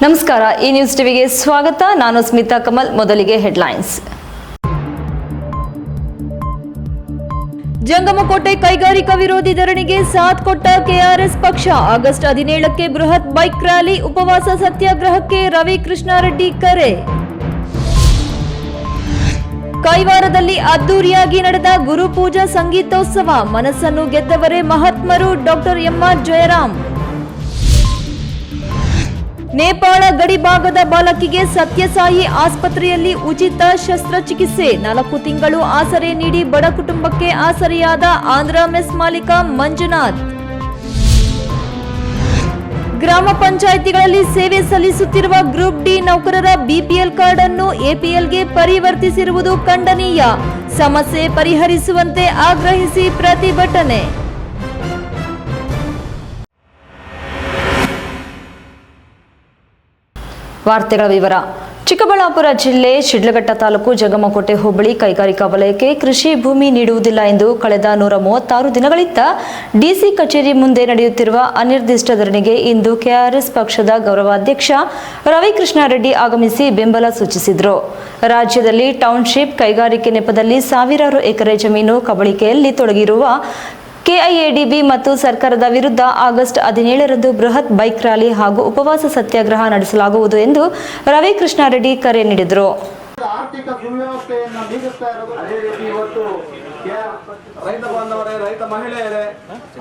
ನಮಸ್ಕಾರ, ಈ ನ್ಯೂಸ್ ಟಿವಿಗೆ ಸ್ವಾಗತ. ನಾನು ಸ್ಮಿತಾ ಕಮಲ್. ಮೊದಲಿಗೆ ಹೆಡ್ಲೈನ್ಸ್. ಜಂಗಮಕೋಟೆ ಕೈಗಾರಿಕಾ ವಿರೋಧಿ ಧರಣಿಗೆ ಸಾಥ್ ಕೊಟ್ಟ ಕೆಆರ್ಎಸ್ ಪಕ್ಷ. ಆಗಸ್ಟ್ 17ಕ್ಕೆ ಬೃಹತ್ ಬೈಕ್ ರ್ಯಾಲಿ, ಉಪವಾಸ ಸತ್ಯಾಗ್ರಹಕ್ಕೆ ರವಿ ಕೃಷ್ಣಾರೆಡ್ಡಿ ಕರೆ. ಕೈವಾರದಲ್ಲಿ ಅದ್ದೂರಿಯಾಗಿ ನಡೆದ ಗುರುಪೂಜಾ ಸಂಗೀತೋತ್ಸವ. ಮನಸ್ಸನ್ನು ಗೆದ್ದವರೇ ಮಹಾತ್ಮರು. Doctor M R Jayaram. ನೇಪಾಳ ಗಡಿ ಭಾಗದ ಬಾಲಕಿಗೆ ಸತ್ಯಸಾಯಿ ಆಸ್ಪತ್ರೆಯಲ್ಲಿ ಉಚಿತ ಶಸ್ತ್ರಚಿಕಿತ್ಸೆ. 4 ತಿಂಗಳು ಆಸರೆ ನೀಡಿ ಬಡ ಕುಟುಂಬಕ್ಕೆ ಆಸರೆಯಾದ ಆಂಧ್ರ ಮೆಸ್ ಮಾಲೀಕ ಮಂಜುನಾಥ್. ಗ್ರಾಮ ಪಂಚಾಯಿತಿಗಳಲ್ಲಿ ಸೇವೆ ಸಲ್ಲಿಸುತ್ತಿರುವ ಗ್ರೂಪ್ ಡಿ ನೌಕರರ ಬಿಪಿಎಲ್ ಕಾರ್ಡ್ ಅನ್ನು ಎಪಿಎಲ್ಗೆ ಪರಿವರ್ತಿಸಿರುವುದು ಖಂಡನೀಯ. ಸಮಸ್ಯೆ ಪರಿಹರಿಸುವಂತೆ ಆಗ್ರಹಿಸಿ ಪ್ರತಿಭಟನೆ. ವಾರ್ತೆಗಳ ವಿವರ. ಚಿಕ್ಕಬಳ್ಳಾಪುರ ಜಿಲ್ಲೆ ಶಿಡ್ಲಘಟ್ಟ ತಾಲೂಕು ಜಂಗಮಕೋಟೆ ಹೋಬಳಿ ಕೈಗಾರಿಕಾ ವಲಯಕ್ಕೆ ಕೃಷಿ ಭೂಮಿ ನೀಡುವುದಿಲ್ಲ ಎಂದು ಕಳೆದ 136 ದಿನಗಳಿಂದ ಡಿಸಿ ಕಚೇರಿ ಮುಂದೆ ನಡೆಯುತ್ತಿರುವ ಅನಿರ್ದಿಷ್ಟ ಧರಣಿಗೆ ಇಂದು ಕೆಆರ್ಎಸ್ ಪಕ್ಷದ ಗೌರವಾಧ್ಯಕ್ಷ ರವಿ ಕೃಷ್ಣಾರೆಡ್ಡಿ ಆಗಮಿಸಿ ಬೆಂಬಲ ಸೂಚಿಸಿದರು. ರಾಜ್ಯದಲ್ಲಿ ಟೌನ್ಶಿಪ್ ಕೈಗಾರಿಕೆ ನೆಪದಲ್ಲಿ ಸಾವಿರಾರು ಎಕರೆ ಜಮೀನು ಕಬಳಿಕೆಯಲ್ಲಿ ತೊಡಗಿರುವ ಕೆಐಎಡಿಬಿ ಮತ್ತು ಸರ್ಕಾರದ ವಿರುದ್ಧ ಆಗಸ್ಟ್ 17ರಂದು ಬೃಹತ್ ಬೈಕ್ ರ್ಯಾಲಿ ಹಾಗೂ ಉಪವಾಸ ಸತ್ಯಾಗ್ರಹ ನಡೆಸಲಾಗುವುದು ಎಂದು ರವಿ ಕೃಷ್ಣಾರೆಡ್ಡಿ ಕರೆ ನೀಡಿದರು. ಆರ್ಥಿಕ ಸುವ್ಯವಸ್ಥೆಯನ್ನು ನೀಡುತ್ತಾ ಇರೋದು ಅದೇ ರೀತಿ ಇವತ್ತು ರೈತ ಬಾಂಧವರೇ, ರೈತ ಮಹಿಳೆಯರೇ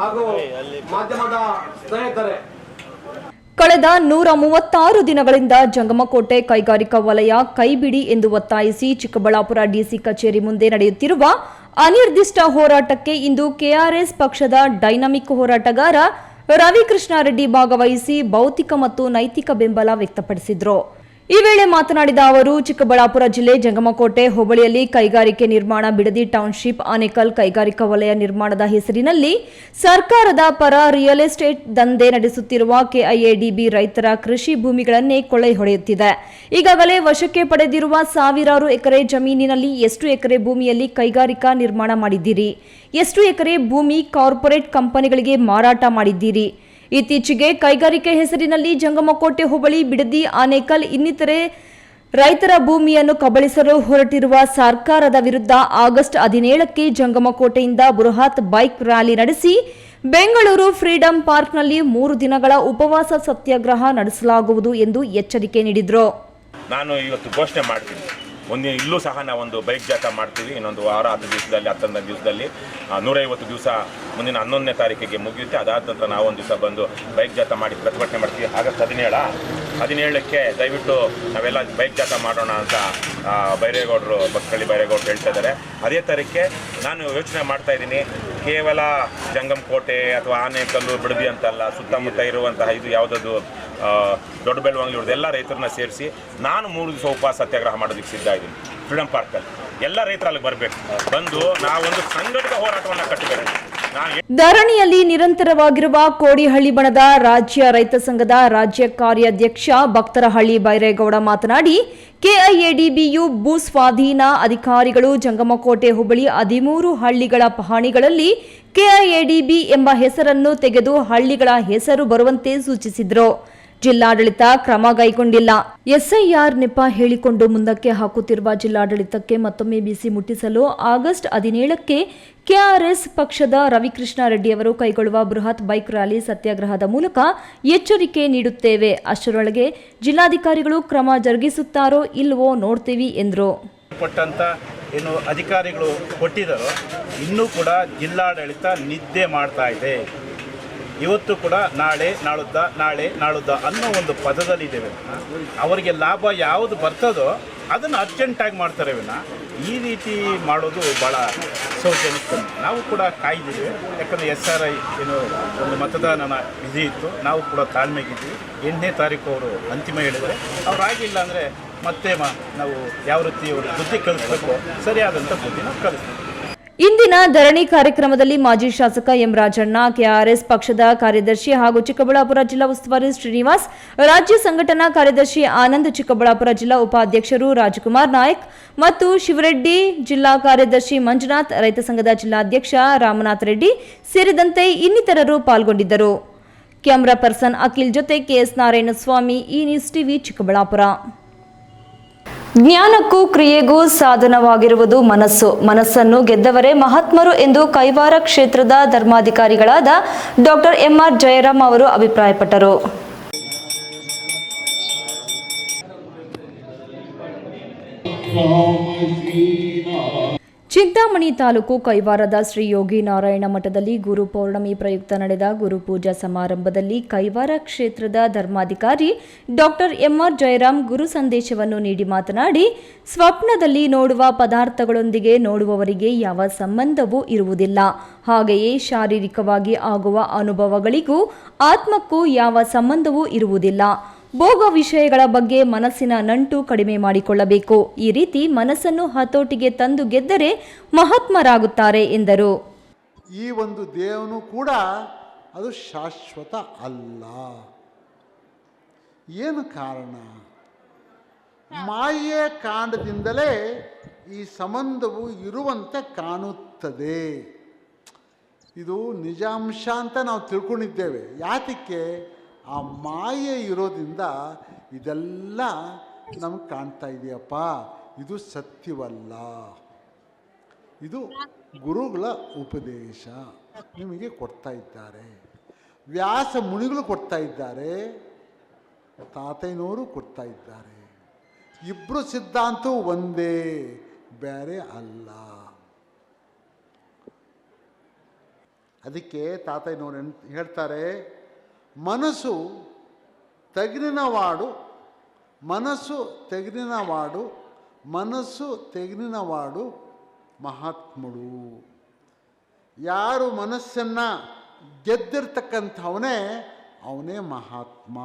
ಹಾಗೂ ಮಾಧ್ಯಮದ ಸ್ನೇಹಿತರೆ, ಕಳೆದ 136 ದಿನಗಳಿಂದ ಜಂಗಮಕೋಟೆ ಕೈಗಾರಿಕಾ ವಲಯ ಕೈಬಿಡಿ ಎಂದು ಒತ್ತಾಯಿಸಿ ಚಿಕ್ಕಬಳ್ಳಾಪುರ ಡಿಸಿ ಕಚೇರಿ ಮುಂದೆ ನಡೆಯುತ್ತಿರುವ ಅನಿರ್ದಿಷ್ಟ ಹೋರಾಟಕ್ಕೆ ಇಂದು ಕೆಆರ್ಎಸ್ ಪಕ್ಷದ ಡೈನಾಮಿಕ್ ಹೋರಾಟಗಾರ ರವಿ ಕೃಷ್ಣಾರೆಡ್ಡಿ ಭಾಗವಹಿಸಿ ಭೌತಿಕ ಮತ್ತು ನೈತಿಕ ಬೆಂಬಲ ವ್ಯಕ್ತಪಡಿಸಿದರು. ಈ ವೇಳೆ ಮಾತನಾಡಿದ ಅವರು, ಚಿಕ್ಕಬಳ್ಳಾಪುರ ಜಿಲ್ಲೆ ಜಂಗಮಕೋಟೆ ಹೋಬಳಿಯಲ್ಲಿ ಕೈಗಾರಿಕೆ ನಿರ್ಮಾಣ, ಬಿಡದಿ ಟೌನ್ಶಿಪ್, ಆನೇಕಲ್ ಕೈಗಾರಿಕಾ ವಲಯ ನಿರ್ಮಾಣದ ಹೆಸರಿನಲ್ಲಿ ಸರ್ಕಾರದ ಪರ ರಿಯಲ್ ಎಸ್ಟೇಟ್ ದಂಧೆ ನಡೆಸುತ್ತಿರುವ ಕೆಐಎಡಿಬಿ ರೈತರ ಕೃಷಿ ಭೂಮಿಗಳನ್ನೇ ಕೊಳ್ಳೆ ಹೊಡೆಯುತ್ತಿದೆ. ಈಗಾಗಲೇ ವಶಕ್ಕೆ ಪಡೆದಿರುವ ಸಾವಿರಾರು ಎಕರೆ ಜಮೀನಿನಲ್ಲಿ ಎಷ್ಟು ಎಕರೆ ಭೂಮಿಯಲ್ಲಿ ಕೈಗಾರಿಕಾ ನಿರ್ಮಾಣ ಮಾಡಿದ್ದೀರಿ? ಎಷ್ಟು ಎಕರೆ ಭೂಮಿ ಕಾರ್ಪೊರೇಟ್ ಕಂಪನಿಗಳಿಗೆ ಮಾರಾಟ ಮಾಡಿದ್ದೀರಿ? ಇತ್ತೀಚೆಗೆ ಕೈಗಾರಿಕೆ ಹೆಸರಿನಲ್ಲಿ ಜಂಗಮಕೋಟೆ ಹೋಬಳಿ, ಬಿಡದಿ, ಆನೇಕಲ್ ಇನ್ನಿತರೆ ರೈತರ ಭೂಮಿಯನ್ನು ಕಬಳಿಸಲು ಹೊರಟಿರುವ ಸರ್ಕಾರದ ವಿರುದ್ಧ ಆಗಸ್ಟ್ 17ಕ್ಕೆ ಜಂಗಮಕೋಟೆಯಿಂದ ಬೃಹತ್ ಬೈಕ್ ರ್ಯಾಲಿ ನಡೆಸಿ ಬೆಂಗಳೂರು ಫ್ರೀಡಂ ಪಾರ್ಕ್ನಲ್ಲಿ 3 ದಿನಗಳ ಉಪವಾಸ ಸತ್ಯಾಗ್ರಹ ನಡೆಸಲಾಗುವುದು ಎಂದು ಎಚ್ಚರಿಕೆ ನೀಡಿದರು. ನಾನು ಇವತ್ತು ಘೋಷಣೆ ಮಾಡ್ತೀನಿ, ಇಲ್ಲೂ ಸಹ ನಾವೊಂದು ಬೈಕ್ ಜಾಥಾ ಮಾಡ್ತೀವಿ. ಇನ್ನೊಂದು ವಾರ 10 ದಿವಸದಲ್ಲಿ 11 ದಿವಸದಲ್ಲಿ 150 ದಿವಸ ಮುಂದಿನ 11ನೇ ತಾರೀಕಿಗೆ ಮುಗಿಯುತ್ತೆ. ಅದಾದ ನಂತರ ನಾವೊಂದು ದಿವಸ ಬಂದು ಬೈಕ್ ಜಾಥಾ ಮಾಡಿ ಪ್ರತಿಭಟನೆ ಮಾಡ್ತೀವಿ. ಆಗಸ್ಟ್ 17ಕ್ಕೆ ದಯವಿಟ್ಟು ನಾವೆಲ್ಲ ಬೈಕ್ ಜಾಥಾ ಮಾಡೋಣ ಅಂತ ಬೈರೇಗೌಡರು, ಬಕ್ಕಳ್ಳಿ ಬೈರೇಗೌಡರು ಹೇಳ್ತಾ ಇದ್ದಾರೆ. ಅದೇ ತಾರೀಕಿಗೆ ನಾನು ಯೋಚನೆ ಮಾಡ್ತಾ ಇದ್ದೀನಿ, ಕೇವಲ ಜಂಗಮಕೋಟೆ ಅಥವಾ ಆನೇಕಲ್ಲು, ಬಿಡದಿ ಅಂತಲ್ಲ, ಸುತ್ತಮುತ್ತ ಇರುವಂತಹ ಇದು ಯಾವುದಾದ್ರು ದೊಡ್ಡ ಬೆಳವಣಿಗೆ ಎಲ್ಲ ರೈತರನ್ನ ಸೇರಿಸಿ ನಾನು 3 ದಿವಸ ಉಪವಾಸ ಸತ್ಯಾಗ್ರಹ ಮಾಡೋದಕ್ಕೆ ಸಿದ್ಧ ಇದ್ದೀನಿ. ಫ್ರೀಡಂ ಪಾರ್ಕಲ್ಲಿ ಎಲ್ಲ ರೈತರಲ್ಲಿ ಬರಬೇಕು, ಬಂದು ನಾವೊಂದು ಸಂಘಟಿತ ಹೋರಾಟವನ್ನು ಕಟ್ಟಬೇಕು. ಧರಣಿಯಲ್ಲಿ ನಿರಂತರವಾಗಿರುವ ಕೋಡಿಹಳ್ಳಿ ಬಣದ ರಾಜ್ಯ ರೈತ ಸಂಘದ ರಾಜ್ಯ ಕಾರ್ಯಾಧ್ಯಕ್ಷ ಭಕ್ತರಹಳ್ಳಿ ಬೈರೇಗೌಡ ಮಾತನಾಡಿ, ಕೆಐಎಡಿಬಿಯು ಭೂ ಸ್ವಾಧೀನ ಅಧಿಕಾರಿಗಳು ಜಂಗಮಕೋಟೆ ಹೋಬಳಿ 13 ಹಳ್ಳಿಗಳ ಪಹಣಿಗಳಲ್ಲಿ ಕೆಐಎಡಿಬಿ ಎಂಬ ಹೆಸರನ್ನು ತೆಗೆದು ಹಳ್ಳಿಗಳ ಹೆಸರು ಬರುವಂತೆ ಸೂಚಿಸಿದರು. ಜಿಲ್ಲಾಡಳಿತ ಕ್ರಮ ಕೈಗೊಂಡಿಲ್ಲ. ಎಸ್ಐಆರ್ ನೆಪ ಹೇಳಿಕೊಂಡು ಮುಂದಕ್ಕೆ ಹಾಕುತ್ತಿರುವ ಜಿಲ್ಲಾಡಳಿತಕ್ಕೆ ಮತ್ತೊಮ್ಮೆ ಬಿಸಿ ಮುಟ್ಟಿಸಲು ಆಗಸ್ಟ್ 17ಕ್ಕೆ ಕೆಆರ್ಎಸ್ ಪಕ್ಷದ ರವಿಕೃಷ್ಣಾರೆಡ್ಡಿ ಅವರು ಕೈಗೊಳ್ಳುವ ಬೃಹತ್ ಬೈಕ್ ರ್ಯಾಲಿ ಸತ್ಯಾಗ್ರಹದ ಮೂಲಕ ಎಚ್ಚರಿಕೆ ನೀಡುತ್ತೇವೆ. ಅಷ್ಟರೊಳಗೆ ಜಿಲ್ಲಾಧಿಕಾರಿಗಳು ಕ್ರಮ ಜರುಗಿಸುತ್ತಾರೋ ಇಲ್ವೋ ನೋಡ್ತೀವಿ ಎಂದರು. ಏನು ಅಧಿಕಾರಿಗಳು ಕೊಟ್ಟಿದ್ದಾರೋ ಇನ್ನೂ ಕೂಡ ಜಿಲ್ಲಾಡಳಿತ ನಿದ್ದೆ ಮಾಡ್ತಾ ಇದೆ. ಇವತ್ತು ಕೂಡ ನಾಳೆ ನಾಳುದ್ದ ಅನ್ನೋ ಒಂದು ಪದದಲ್ಲಿದ್ದೇವೆ. ಅವರಿಗೆ ಲಾಭ ಯಾವುದು ಬರ್ತದೋ ಅದನ್ನು ಅರ್ಜೆಂಟಾಗಿ ಮಾಡ್ತಾರೆ ವಿನ ಈ ರೀತಿ ಮಾಡೋದು ಭಾಳ ಸೌಜನ್ಯ. ನಾವು ಕೂಡ ಕಾಯ್ದಿದ್ದೀವಿ, ಯಾಕಂದರೆ SRI ಏನು ಒಂದು ಮತದಾನ ವಿಧಿ ಇತ್ತು. ನಾವು ಕೂಡ ತಾಳ್ಮೆಗಿದ್ವಿ. 8ನೇ ತಾರೀಕು ಅವರು ಅಂತಿಮ ಹೇಳಿದರೆ, ಅವರಾಗಿಲ್ಲ ಅಂದರೆ ಮತ್ತೆ ನಾವು ಯಾವ ರೀತಿ ಅವರು ಬುದ್ಧಿ ಕಲಿಸ್ಬೇಕು, ಸರಿಯಾದಂಥ ಬುದ್ಧಿ ನಾವು ಕಲಿಸ್ತೀವಿ. ಇಂದಿನ ಧರಣಿ ಕಾರ್ಯಕ್ರಮದಲ್ಲಿ ಮಾಜಿ ಶಾಸಕ ಎಂ ರಾಜಣ್ಣ, ಕೆಆರ್ಎಸ್ ಪಕ್ಷದ ಕಾರ್ಯದರ್ಶಿ ಹಾಗೂ ಚಿಕ್ಕಬಳ್ಳಾಪುರ ಜಿಲ್ಲಾ ಉಸ್ತುವಾರಿ ಶ್ರೀನಿವಾಸ್, ರಾಜ್ಯ ಸಂಘಟನಾ ಕಾರ್ಯದರ್ಶಿ ಆನಂದ್, ಚಿಕ್ಕಬಳ್ಳಾಪುರ ಜಿಲ್ಲಾ ಉಪಾಧ್ಯಕ್ಷರು ರಾಜಕುಮಾರ್ ನಾಯಕ್ ಮತ್ತು ಶಿವರೆಡ್ಡಿ, ಜಿಲ್ಲಾ ಕಾರ್ಯದರ್ಶಿ ಮಂಜುನಾಥ್, ರೈತ ಸಂಘದ ಜಿಲ್ಲಾಧ್ಯಕ್ಷ ರಾಮನಾಥ್ ರೆಡ್ಡಿ ಸೇರಿದಂತೆ ಇನ್ನಿತರರು ಪಾಲ್ಗೊಂಡಿದ್ದರು. ಕ್ಯಾಮ್ರಾ ಪರ್ಸನ್ ಅಖಿಲ್ ಜೊತೆ ಕೆಎಸ್ ನಾರಾಯಣಸ್ವಾಮಿ, ಈ ನ್ಯೂಸ್ ಟಿವಿ, ಚಿಕ್ಕಬಳ್ಳಾಪುರ. ಜ್ಞಾನಕ್ಕೂ ಕ್ರಿಯೆಗೂ ಸಾಧನವಾಗಿರುವುದು ಮನಸ್ಸು. ಮನಸ್ಸನ್ನು ಗೆದ್ದವರೇ ಮಹಾತ್ಮರು ಎಂದು ಕೈವಾರ ಕ್ಷೇತ್ರದ ಧರ್ಮಾಧಿಕಾರಿಗಳಾದ ಡಾಕ್ಟರ್ ಎಂಆರ್ ಜಯರಾಮ್ ಅವರು ಅಭಿಪ್ರಾಯಪಟ್ಟರು. ಚಿಂತಾಮಣಿ ತಾಲೂಕು ಕೈವಾರದ ಶ್ರೀ ಯೋಗಿ ನಾರಾಯಣ ಮಠದಲ್ಲಿ ಗುರು ಪೌರ್ಣಮಿ ಪ್ರಯುಕ್ತ ನಡೆದ ಗುರುಪೂಜಾ ಸಮಾರಂಭದಲ್ಲಿ ಕೈವಾರ ಕ್ಷೇತ್ರದ ಧರ್ಮಾಧಿಕಾರಿ ಡಾಕ್ಟರ್ ಎಂಆರ್ ಜಯರಾಮ್ ಗುರು ಸಂದೇಶವನ್ನು ನೀಡಿ ಮಾತನಾಡಿ, ಸ್ವಪ್ನದಲ್ಲಿ ನೋಡುವ ಪದಾರ್ಥಗಳೊಂದಿಗೆ ನೋಡುವವರಿಗೆ ಯಾವ ಸಂಬಂಧವೂ ಇರುವುದಿಲ್ಲ. ಹಾಗೆಯೇ ಶಾರೀರಿಕವಾಗಿ ಆಗುವ ಅನುಭವಗಳಿಗೂ ಆತ್ಮಕ್ಕೂ ಯಾವ ಸಂಬಂಧವೂ ಇರುವುದಿಲ್ಲ. ಭೋಗ ವಿಷಯಗಳ ಬಗ್ಗೆ ಮನಸ್ಸಿನ ನಂಟು ಕಡಿಮೆ ಮಾಡಿಕೊಳ್ಳಬೇಕು. ಈ ರೀತಿ ಮನಸ್ಸನ್ನು ಹತೋಟಿಗೆ ತಂದು ಗೆದ್ದರೆ ಮಹಾತ್ಮರಾಗುತ್ತಾರೆ ಎಂದರು. ಈ ಒಂದು ದೇಹನು ಕೂಡ ಅದು ಶಾಶ್ವತ ಅಲ್ಲ. ಏನು ಕಾರಣ? ಮಾಯೆಯ ಕಾರಣದಿಂದಲೇ ಈ ಸಂಬಂಧವು ಇರುವಂತೆ ಕಾಣುತ್ತದೆ. ಇದು ನಿಜಾಂಶ ಅಂತ ನಾವು ತಿಳ್ಕೊಂಡಿದ್ದೇವೆ. ಯಾತಕ್ಕೆ? ಆ ಮಾಯೆ ಇರೋದ್ರಿಂದ ಇದೆಲ್ಲ ನಮಗೆ ಕಾಣ್ತಾ ಇದೆಯಪ್ಪ. ಇದು ಸತ್ಯವಲ್ಲ. ಇದು ಗುರುಗಳ ಉಪದೇಶ ನಿಮಗೆ ಕೊಡ್ತಾ ಇದ್ದಾರೆ. ವ್ಯಾಸ ಮುನಿಗಳು ಕೊಡ್ತಾ ಇದ್ದಾರೆ, ತಾತಯ್ಯನವರು ಕೊಡ್ತಾ ಇದ್ದಾರೆ. ಇಬ್ಬರು ಸಿದ್ಧಾಂತವೂ ಒಂದೇ, ಬೇರೆ ಅಲ್ಲ. ಅದಕ್ಕೆ ತಾತಯ್ಯನವರು ಹೇಳ್ತಾರೆ, ಮನಸ್ಸು ತೆಗಿನವಾಡು, ಮನಸ್ಸು ತೆಗಿನವಾಡು, ಮನಸ್ಸು ತೆಗಿನವಾಡು ಮಹಾತ್ಮಳು. ಯಾರು ಮನಸ್ಸನ್ನು ಗೆದ್ದಿರ್ತಕ್ಕಂಥವನೇ ಅವನೇ ಮಹಾತ್ಮ.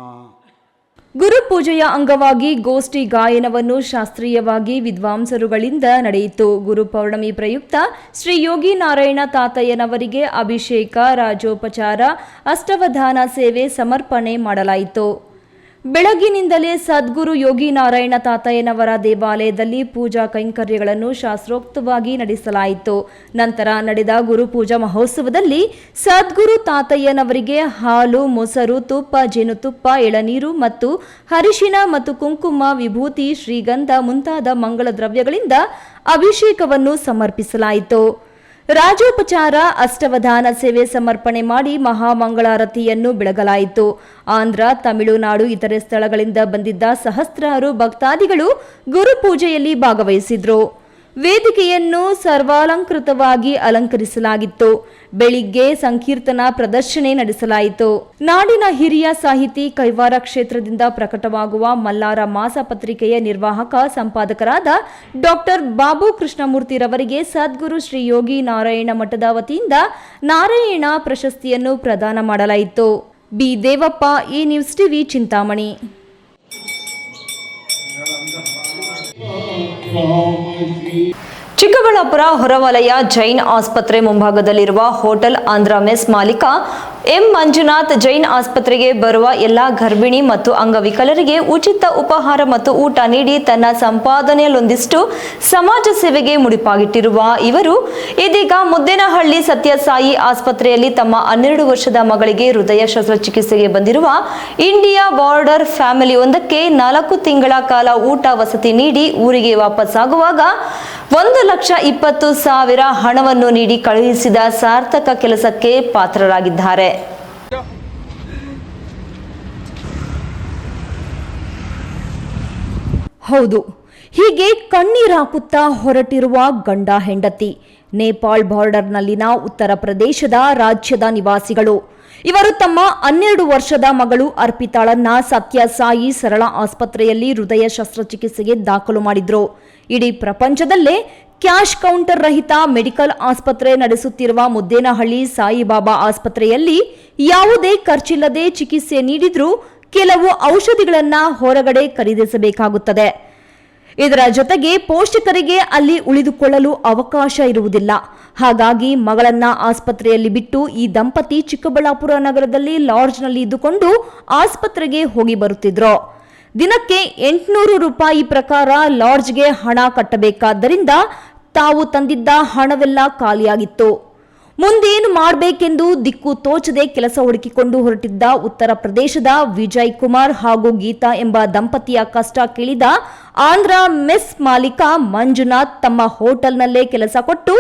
ಗುರುಪೂಜೆಯ ಅಂಗವಾಗಿ ಗೋಷ್ಠಿ ಗಾಯನವನ್ನು ಶಾಸ್ತ್ರೀಯವಾಗಿ ವಿದ್ವಾಂಸರುಗಳಿಂದ ನಡೆಯಿತು. ಗುರು ಪೌರ್ಣಮಿ ಪ್ರಯುಕ್ತ ಶ್ರೀ ಯೋಗಿ ನಾರಾಯಣ ತಾತಯ್ಯನವರಿಗೆ ಅಭಿಷೇಕ, ರಾಜೋಪಚಾರ, ಅಷ್ಟವಧಾನ ಸೇವೆ ಸಮರ್ಪಣೆ ಮಾಡಲಾಯಿತು. ಬೆಳಗಿನಿಂದಲೇ ಸದ್ಗುರು ಯೋಗಿ ನಾರಾಯಣ ತಾತಯ್ಯನವರ ದೇವಾಲಯದಲ್ಲಿ ಪೂಜಾ ಕೈಂಕರ್ಯಗಳನ್ನು ಶಾಸ್ತ್ರೋಕ್ತವಾಗಿ ನಡೆಸಲಾಯಿತು. ನಂತರ ನಡೆದ ಗುರುಪೂಜಾ ಮಹೋತ್ಸವದಲ್ಲಿ ಸದ್ಗುರು ತಾತಯ್ಯನವರಿಗೆ ಹಾಲು, ಮೊಸರು, ತುಪ್ಪ, ಜೇನುತುಪ್ಪ, ಎಳನೀರು ಮತ್ತು ಅರಿಶಿಣ ಮತ್ತು ಕುಂಕುಮ, ವಿಭೂತಿ, ಶ್ರೀಗಂಧ ಮುಂತಾದ ಮಂಗಳ ದ್ರವ್ಯಗಳಿಂದ ಅಭಿಷೇಕವನ್ನು ಸಮರ್ಪಿಸಲಾಯಿತು. ರಾಜೋಪಚಾರ, ಅಷ್ಟವಧಾನ ಸೇವೆ ಸಮರ್ಪಣೆ ಮಾಡಿ ಮಹಾಮಂಗಳಾರತಿಯನ್ನು ಬೆಳಗಲಾಯಿತು. ಆಂಧ್ರ, ತಮಿಳುನಾಡು, ಇತರೆ ಸ್ಥಳಗಳಿಂದ ಬಂದಿದ್ದ ಸಹಸ್ರಾರು ಭಕ್ತಾದಿಗಳು ಗುರುಪೂಜೆಯಲ್ಲಿ ಭಾಗವಹಿಸಿದ್ರು. ವೇದಿಕೆಯನ್ನು ಸರ್ವಾಲಂಕೃತವಾಗಿ ಅಲಂಕರಿಸಲಾಗಿತ್ತು. ಬೆಳಿಗ್ಗೆ ಸಂಕೀರ್ತನ ಪ್ರದರ್ಶನ ನಡೆಸಲಾಯಿತು. ನಾಡಿನ ಹಿರಿಯ ಸಾಹಿತಿ, ಕೈವಾರ ಕ್ಷೇತ್ರದಿಂದ ಪ್ರಕಟವಾಗುವ ಮಲ್ಲಾರ ಮಾಸ ಪತ್ರಿಕೆಯ ನಿರ್ವಾಹಕ ಸಂಪಾದಕರಾದ ಡಾಕ್ಟರ್ ಬಾಬು ಕೃಷ್ಣಮೂರ್ತಿರವರಿಗೆ ಸದ್ಗುರು ಶ್ರೀ ಯೋಗಿ ನಾರಾಯಣ ಮಠದ ವತಿಯಿಂದ ನಾರಾಯಣ ಪ್ರಶಸ್ತಿಯನ್ನು ಪ್ರದಾನ ಮಾಡಲಾಯಿತು. ಬಿ ದೇವಪ್ಪ, ಈ ನ್ಯೂಸ್ ಟಿವಿ, ಚಿಂತಾಮಣಿ. ಚಿಕ್ಕಬಳ್ಳಾಪುರ ಹೊರವಲಯ ಜೈನ್ ಆಸ್ಪತ್ರೆ ಮುಂಭಾಗದಲ್ಲಿರುವ ಹೋಟೆಲ್ ಆಂಧ್ರ ಮೆಸ್ ಮಾಲೀಕ ಎಂ ಮಂಜುನಾಥ್ ಜೈನ್ ಆಸ್ಪತ್ರೆಗೆ ಬರುವ ಎಲ್ಲ ಗರ್ಭಿಣಿ ಮತ್ತು ಅಂಗವಿಕಲರಿಗೆ ಉಚಿತ ಉಪಹಾರ ಮತ್ತು ಊಟ ನೀಡಿ ತನ್ನ ಸಂಪಾದನೆಯಲ್ಲೊಂದಿಷ್ಟು ಸಮಾಜ ಸೇವೆಗೆ ಮುಡಿಪಾಗಿಟ್ಟಿರುವ ಇವರು ಇದೀಗ ಮುದ್ದೇನಹಳ್ಳಿ ಸತ್ಯಸಾಯಿ ಆಸ್ಪತ್ರೆಯಲ್ಲಿ ತಮ್ಮ 12 ವರ್ಷದ ಮಗಳಿಗೆ ಹೃದಯ ಶಸ್ತ್ರಚಿಕಿತ್ಸೆಗೆ ಬಂದಿರುವ ಇಂಡಿಯಾ ಬಾರ್ಡರ್ ಫ್ಯಾಮಿಲಿಯೊಂದಕ್ಕೆ 4 ತಿಂಗಳ ಕಾಲ ಊಟ ವಸತಿ ನೀಡಿ ಊರಿಗೆ ವಾಪಸ್ಸಾಗುವಾಗ 1,20,000 ಹಣವನ್ನು ನೀಡಿ ಕಳುಹಿಸಿದ ಸಾರ್ಥಕ ಕೆಲಸಕ್ಕೆ ಪಾತ್ರರಾಗಿದ್ದಾರೆ. ಹೌದು, ಹೀಗೆ ಕಣ್ಣೀರಾಕುತ್ತಾ ಹೊರಟಿರುವ ಗಂಡ ಹೆಂಡತಿ ನೇಪಾಳ ಬಾರ್ಡರ್ನಲ್ಲಿನ ಉತ್ತರ ಪ್ರದೇಶದ ರಾಜ್ಯದ ನಿವಾಸಿಗಳು. ಇವರು ತಮ್ಮ 12 ವರ್ಷದ ಮಗಳು ಅರ್ಪಿತಾಳನ್ನ ಸತ್ಯಸಾಯಿ ಸರಳ ಆಸ್ಪತ್ರೆಯಲ್ಲಿ ಹೃದಯ ಶಸ್ತ್ರಚಿಕಿತ್ಸೆಗೆ ದಾಖಲು ಮಾಡಿದ್ರು. ಇಡೀ ಪ್ರಪಂಚದಲ್ಲೇ ಕ್ಯಾಶ್ ಕೌಂಟರ್ ರಹಿತ ಮೆಡಿಕಲ್ ಆಸ್ಪತ್ರೆ ನಡೆಸುತ್ತಿರುವ ಮುದ್ದೇನಹಳ್ಳಿ ಸಾಯಿಬಾಬಾ ಆಸ್ಪತ್ರೆಯಲ್ಲಿ ಯಾವುದೇ ಖರ್ಚಿಲ್ಲದೆ ಚಿಕಿತ್ಸೆ ನೀಡಿದ್ರೂ ಕೆಲವು ಔಷಧಿಗಳನ್ನು ಹೊರಗಡೆ ಖರೀದಿಸಬೇಕಾಗುತ್ತದೆ. ಇದರ ಜೊತೆಗೆ ಪೋಷಕರಿಗೆ ಅಲ್ಲಿ ಉಳಿದುಕೊಳ್ಳಲು ಅವಕಾಶ ಇರುವುದಿಲ್ಲ. ಹಾಗಾಗಿ ಮಗಳನ್ನ ಆಸ್ಪತ್ರೆಯಲ್ಲಿ ಬಿಟ್ಟು ಈ ದಂಪತಿ ಚಿಕ್ಕಬಳ್ಳಾಪುರ ನಗರದಲ್ಲಿ ಲಾಡ್ಜ್ನಲ್ಲಿ ಇದ್ದುಕೊಂಡು ಆಸ್ಪತ್ರೆಗೆ ಹೋಗಿ ಬರುತ್ತಿದ್ರು. ದಿನಕ್ಕೆ 800 ರೂಪಾಯಿ ಪ್ರಕಾರ ಲಾಡ್ಜ್ಗೆ ಹಣ ಕಟ್ಟಬೇಕಾದ್ದರಿಂದ ತಾವು ತಂದಿದ್ದ ಹಣವೆಲ್ಲ ಖಾಲಿಯಾಗಿತ್ತು. ಮುಂದೇನು ಮಾಡಬೇಕೆಂದು ದಿಕ್ಕು ತೋಚದೆ ಕೆಲಸ ಹುಡುಕಿಕೊಂಡು ಹೊರಟಿದ್ದ ಉತ್ತರ ಪ್ರದೇಶದ ವಿಜಯ್ ಕುಮಾರ್ ಹಾಗೂ ಗೀತಾ ಎಂಬ ದಂಪತಿಯ ಕಷ್ಟ ಕೇಳಿದ ಆಂಧ್ರ ಮೆಸ್ ಮಾಲೀಕ ಮಂಜುನಾಥ್ ತಮ್ಮ ಹೋಟೆಲ್ನಲ್ಲೇ ಕೆಲಸ ಕೊಟ್ಟು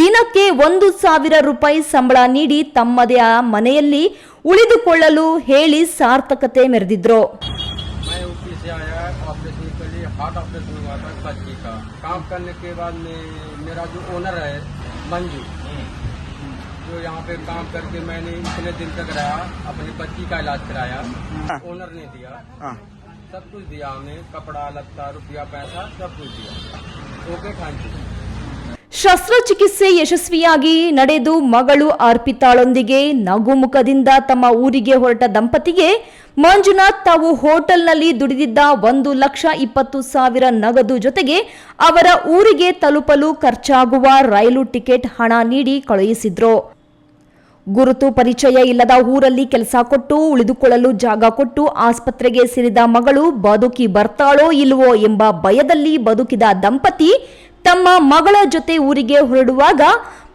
ದಿನಕ್ಕೆ 1,000 ರೂಪಾಯಿ ಸಂಬಳ ನೀಡಿ ತಮ್ಮದೇ ಮನೆಯಲ್ಲಿ ಉಳಿದುಕೊಳ್ಳಲು ಹೇಳಿ ಸಾರ್ಥಕತೆ ಮೆರೆದಿದ್ರು. मैं यूपी से आया ऑपरेशन के लिए, हार्ट ऑपरेशन हुआ था बच्ची का. काम करने के बाद में मेरा जो ओनर है मंजू, जो यहाँ पे काम करके मैंने इतने दिन तक रहा, अपनी बच्ची का इलाज कराया. ओनर ने दिया, सब कुछ दिया, हमें कपड़ा लत्ता रुपया पैसा सब कुछ दिया. Okay, thank you. ಶಸ್ತ್ರಚಿಕಿತ್ಸೆ ಯಶಸ್ವಿಯಾಗಿ ನಡೆದು ಮಗಳು ಅರ್ಪಿತಾಳೊಂದಿಗೆ ನಗುಮುಖದಿಂದ ತಮ್ಮ ಊರಿಗೆ ಹೊರಟ ದಂಪತಿಗೆ ಮಂಜುನಾಥ್ ತಾವು ಹೋಟೆಲ್ನಲ್ಲಿ ದುಡಿದಿದ್ದ 1,20,000 ನಗದು ಜೊತೆಗೆ ಅವರ ಊರಿಗೆ ತಲುಪಲು ಖರ್ಚಾಗುವ ರೈಲು ಟಿಕೆಟ್ ಹಣ ನೀಡಿ ಕಳುಹಿಸಿದ್ರು. ಗುರುತು ಪರಿಚಯ ಇಲ್ಲದ ಊರಲ್ಲಿ ಕೆಲಸ ಕೊಟ್ಟು ಉಳಿದುಕೊಳ್ಳಲು ಜಾಗ ಕೊಟ್ಟು ಆಸ್ಪತ್ರೆಗೆ ಸೇರಿದ ಮಗಳು ಬದುಕಿ ಬರ್ತಾಳೋ ಇಲ್ವೋ ಎಂಬ ಭಯದಲ್ಲಿ ಬದುಕಿದ ದಂಪತಿ ತಮ್ಮ ಮಗಳ ಜೊತೆ ಊರಿಗೆ ಹೊರಡುವಾಗ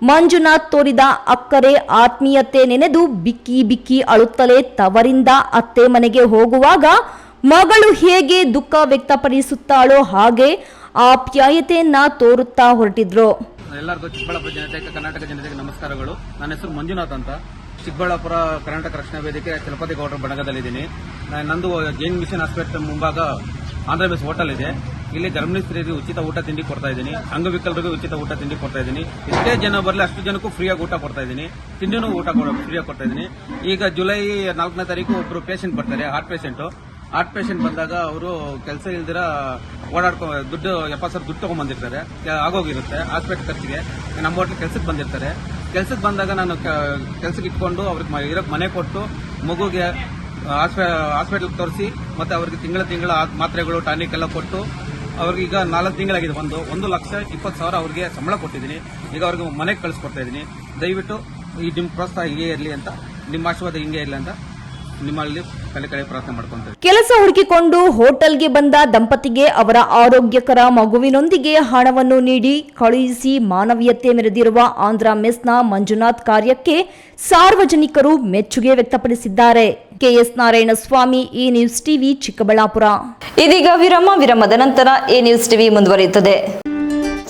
ಮಂಜುನಾಥ್ ತೋರಿದ ಅಕ್ಕರೆ ಆತ್ಮೀಯತೆ ನೆನೆದು ಬಿಕ್ಕಿ ಬಿಕ್ಕಿ ಅಳುತ್ತಲೇ ತವರಿಂದ ಅತ್ತೆ ಮನೆಗೆ ಹೋಗುವಾಗ ಮಗಳು ಹೇಗೆ ದುಃಖ ವ್ಯಕ್ತಪಡಿಸುತ್ತಾಳೋ ಹಾಗೆ ಆಪ್ಯಾಯತೆಯನ್ನ ತೋರುತ್ತಾ ಹೊರಟಿದ್ರು. ಎಲ್ಲರಿಗೂ ಚಿಕ್ಕಬಳ್ಳಾಪುರ ಜನತೆಗೆ, ಕರ್ನಾಟಕ ಜನತೆಗೆ ನಮಸ್ಕಾರಗಳು. ನನ್ನ ಹೆಸರು ಮಂಜುನಾಥ್ ಅಂತ. ಚಿಕ್ಕಬಳ್ಳಾಪುರ ಕರ್ನಾಟಕ ರಕ್ಷಣಾ ವೇದಿಕೆ ಚಲಪತಿ ಗೌಡರ ಬಣಗದಲ್ಲಿದ್ದೀನಿ. ನಂದು ಜೈನ್ ಮಿಷನ್ ಹಾಸ್ಪಿಟಲ್ ಮುಂಭಾಗ ಆಂಧ್ರ ಮೆಸ್ ಹೋಟೆಲ್ ಇದೆ. ಇಲ್ಲಿ ಗರ್ಭಿಣಿ ಸ್ತ್ರೀಯರಿಗೆ ಉಚಿತ ಊಟ ತಿಂಡಿ ಕೊಡ್ತಾ ಇದ್ದೀನಿ. ಅಂಗವಿಕಲರಿಗೂ ಉಚಿತ ಊಟ ತಿಂಡಿ ಕೊಡ್ತಾ ಇದ್ದೀನಿ. ಎಷ್ಟೇ ಜನ ಬರಲಿ ಅಷ್ಟು ಜನಕ್ಕೂ ಫ್ರೀಯಾಗಿ ಊಟ ಕೊಡ್ತಾ ಇದ್ದೀನಿ. ತಿಂಡಿನೂ ಊಟ ಫ್ರೀಯಾಗಿ ಕೊಡ್ತಾ ಇದ್ದೀನಿ. ಈಗ ಜುಲೈ 4ನೇ ತಾರೀಕು ಒಬ್ಬರು ಪೇಷಂಟ್ ಬರ್ತಾರೆ, ಹಾರ್ಟ್ ಪೇಷಂಟ್ ಬಂದಾಗ ಅವರು ಕೆಲಸ ಇಲ್ದಿರ ದುಡ್ಡು 70,000 ದುಡ್ಡು ತಗೊಂಡ್ಬಂದಿರ್ತಾರೆ, ಆಗೋಗಿರುತ್ತೆ ಹಾಸ್ಪಿಟಲ್ ಖರ್ಚಿಗೆ. ನಮ್ಮ ಹೋಟ್ಲ್ ಕೆಲಸಕ್ಕೆ ಬಂದಿರ್ತಾರೆ. ಕೆಲಸಕ್ಕೆ ಬಂದಾಗ ನಾನು ಕೆಲಸಕ್ಕೆ ಇಟ್ಕೊಂಡು ಅವ್ರಿಗೆ ಇರೋಕ್ಕೆ ಮನೆ ಕೊಟ್ಟು ಮಗುಗೆ ಹಾಸ್ಪಿಟಲ್ ತೋರಿಸಿ ಮತ್ತೆ ಅವ್ರಿಗೆ ತಿಂಗಳ ಮಾತ್ರೆಗಳು ಟಾನಿಕ್ ಎಲ್ಲ ಕೊಟ್ಟು ಅವ್ರಿಗೆ ಈಗ 4 ತಿಂಗಳಾಗಿದೆ. 1,20,000 ಅವ್ರಿಗೆ ಸಂಬಳ ಕೊಟ್ಟಿದ್ದೀನಿ. ಈಗ ಅವ್ರಿಗೆ ಮನೆಗೆ ಕಳಿಸ್ಕೊಡ್ತಾ ಇದ್ದೀನಿ. ದಯವಿಟ್ಟು ಈ ನಿಮ್ಮ ಪ್ರೋತ್ಸಾಹ ಹೀಗೆ ಇರಲಿ ಅಂತ, ನಿಮ್ಮ ಆಶೀರ್ವಾದ ಹಿಂಗೆ ಇರಲಿ ಅಂತ ನಿಮ್ಮಲ್ಲಿ ಕಡೆ ಪ್ರಾರ್ಥನೆ ಮಾಡ್ಕೊಂತೀವಿ. ಕೆಲಸ ಹುಡುಕಿಕೊಂಡು ಹೋಟೆಲ್ಗೆ ಬಂದ ದಂಪತಿಗೆ ಅವರ ಆರೋಗ್ಯಕರ ಮಗುವಿನೊಂದಿಗೆ ಹಣವನ್ನು ನೀಡಿ ಕಳುಹಿಸಿ ಮಾನವೀಯತೆ ಮೆರೆದಿರುವ ಆಂಧ್ರ ಮೆಸ್ನ ಮಂಜುನಾಥ್ ಕಾರ್ಯಕ್ಕೆ ಸಾರ್ವಜನಿಕರು ಮೆಚ್ಚುಗೆ ವ್ಯಕ್ತಪಡಿಸಿದ್ದಾರೆ. K S Narayanaswamy, a news TV, Chikkaballapur. ಇದೀಗ ವಿರಾಮದ ನಂತರ ಎ ನ್ಯೂಸ್ ಟಿವಿ ಮುಂದುವರಿಯುತ್ತದೆ.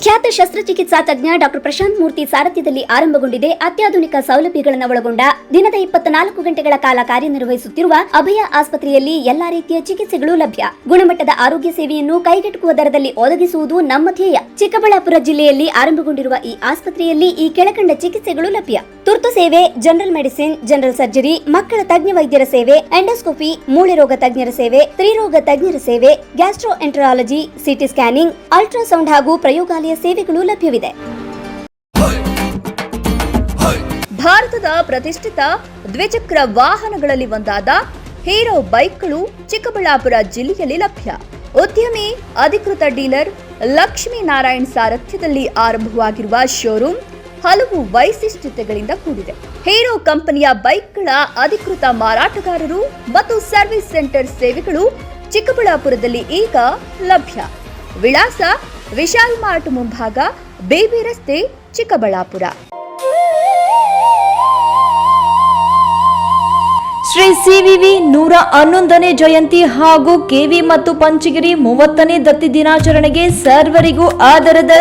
ಖ್ಯಾತ ಶಸ್ತ್ರಚಿಕಿತ್ಸಾ ತಜ್ಞ ಡಾಕ್ಟರ್ ಪ್ರಶಾಂತ್ ಮೂರ್ತಿ ಸಾರಥ್ಯದಲ್ಲಿ ಆರಂಭಗೊಂಡಿದೆ ಅತ್ಯಾಧುನಿಕ ಸೌಲಭ್ಯಗಳನ್ನು ಒಳಗೊಂಡ ದಿನದ 24 ಗಂಟೆಗಳ ಕಾಲ ಕಾರ್ಯನಿರ್ವಹಿಸುತ್ತಿರುವ ಅಭಯ ಆಸ್ಪತ್ರೆಯಲ್ಲಿ ಎಲ್ಲಾ ರೀತಿಯ ಚಿಕಿತ್ಸೆಗಳು ಲಭ್ಯ. ಗುಣಮಟ್ಟದ ಆರೋಗ್ಯ ಸೇವೆಯನ್ನು ಕೈಗೆಟುಕುವ ದರದಲ್ಲಿ ಒದಗಿಸುವುದು ನಮ್ಮ ಧ್ಯೇಯ. ಚಿಕ್ಕಬಳ್ಳಾಪುರ ಜಿಲ್ಲೆಯಲ್ಲಿ ಆರಂಭಗೊಂಡಿರುವ ಈ ಆಸ್ಪತ್ರೆಯಲ್ಲಿ ಈ ಕೆಳಕಂಡ ಚಿಕಿತ್ಸೆಗಳು ಲಭ್ಯ: ತುರ್ತು ಸೇವೆ, ಜನರಲ್ ಮೆಡಿಸಿನ್, ಜನರಲ್ ಸರ್ಜರಿ, ಮಕ್ಕಳ ತಜ್ಞ ವೈದ್ಯರ ಸೇವೆ, ಎಂಡೋಸ್ಕೋಪಿ, ಮೂಳೆ ರೋಗ ತಜ್ಞರ ಸೇವೆ, ಸ್ತ್ರೀರೋಗ ತಜ್ಞರ ಸೇವೆ, gastro enterology, CT scanning, ultrasound ಹಾಗೂ ಪ್ರಯೋಗಾಲಯ ಸೇವೆಗಳು ಲಭ್ಯವಿದೆ. ಭಾರತದ ಪ್ರತಿಷ್ಠಿತ ದ್ವಿಚಕ್ರ ವಾಹನಗಳಲ್ಲಿ ಒಂದಾದ ಹೀರೋ ಬೈಕ್ಗಳು ಚಿಕ್ಕಬಳ್ಳಾಪುರ ಜಿಲ್ಲೆಯಲ್ಲಿ ಲಭ್ಯ. ಉದ್ಯಮಿ ಅಧಿಕೃತ ಡೀಲರ್ ಲಕ್ಷ್ಮೀನಾರಾಯಣ್ ಸಾರಥ್ಯದಲ್ಲಿ ಆರಂಭವಾಗಿರುವ ಶೋರೂಮ್ ಹಲವು ವೈಶಿಷ್ಟ್ಯತೆಗಳಿಂದ ಕೂಡಿದೆ. ಹೀರೋ ಕಂಪನಿಯ ಬೈಕ್ಗಳ ಅಧಿಕೃತ ಮಾರಾಟಗಾರರು ಮತ್ತು ಸರ್ವಿಸ್ ಸೆಂಟರ್ ಸೇವೆಗಳು ಚಿಕ್ಕಬಳ್ಳಾಪುರದಲ್ಲಿ ಈಗ ಲಭ್ಯ. ವಿಳಾಸ: ವಿಶಾಲ್ ಮಾರ್ಟ್ ಮುಂಭಾಗ, ಬೇಬಿ ರಸ್ತೆ, ಚಿಕ್ಕಬಳ್ಳಾಪುರ. ಶ್ರೀ ಸಿವಿವಿ 111ನೇ ಜಯಂತಿ ಹಾಗೂ ಕೆವಿ ಮತ್ತು ಪಂಚಗಿರಿ 30ನೇ ದತ್ತಿ ದಿನಾಚರಣೆಗೆ ಸರ್ವರಿಗೂ ಆದರದ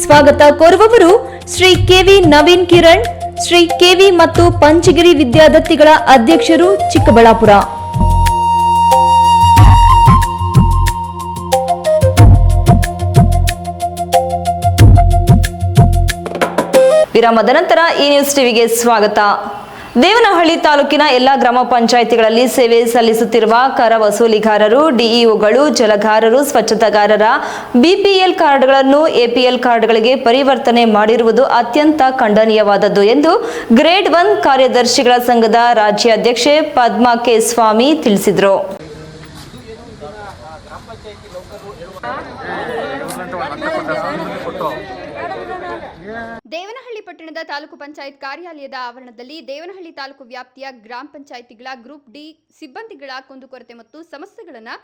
ಸ್ವಾಗತ ಕೋರುವವರು ಶ್ರೀ ಕೆವಿ ನವೀನ್ ಕಿರಣ್, ಶ್ರೀ ಕೆವಿ ಮತ್ತು ಪಂಚಗಿರಿ ವಿದ್ಯಾದತ್ತಿಗಳ ಅಧ್ಯಕ್ಷರು, ಚಿಕ್ಕಬಳ್ಳಾಪುರ. ವಿರಾಮದ ನಂತರ ಈ ನ್ಯೂಸ್ ಟಿವಿಗೆ ಸ್ವಾಗತ. ದೇವನಹಳ್ಳಿ ತಾಲೂಕಿನ ಎಲ್ಲಾ ಗ್ರಾಮ ಪಂಚಾಯಿತಿಗಳಲ್ಲಿ ಸೇವೆ ಸಲ್ಲಿಸುತ್ತಿರುವ ಕರ ವಸೂಲಿಗಾರರು, ಡಿಇಒಗಳು, ಜಲಗಾರರು, ಸ್ವಚ್ಛತಾಗಾರರ ಬಿಪಿಎಲ್ ಕಾರ್ಡ್ಗಳನ್ನು ಎಪಿಎಲ್ ಕಾರ್ಡ್ಗಳಿಗೆ ಪರಿವರ್ತನೆ ಮಾಡಿರುವುದು ಅತ್ಯಂತ ಖಂಡನೀಯವಾದದ್ದು ಎಂದು ಗ್ರೇಡ್ 1 ಕಾರ್ಯದರ್ಶಿಗಳ ಸಂಘದ ರಾಜ್ಯಾಧ್ಯಕ್ಷೆ ಪದ್ಮಾ ಕೆ ಸ್ವಾಮಿ ತಿಳಿಸಿದರು. ದೇವನಹಳ್ಳಿ ಪಟ್ಟಣದ ತಾಲೂಕು ಪಂಚಾಯತ್ ಕಾರ್ಯಾಲಯದ ಆವರಣದಲ್ಲಿ ದೇವನಹಳ್ಳಿ ತಾಲೂಕು ವ್ಯಾಪ್ತಿಯ ಗ್ರಾಮ ಪಂಚಾಯಿತಿಗಳ ಗ್ರೂಪ್ ಡಿ ಸಿಬ್ಬಂದಿಗಳ ಕುಂದುಕೊರತೆ ಮತ್ತು ಸಮಸ್ಯೆಗಳನ್ನು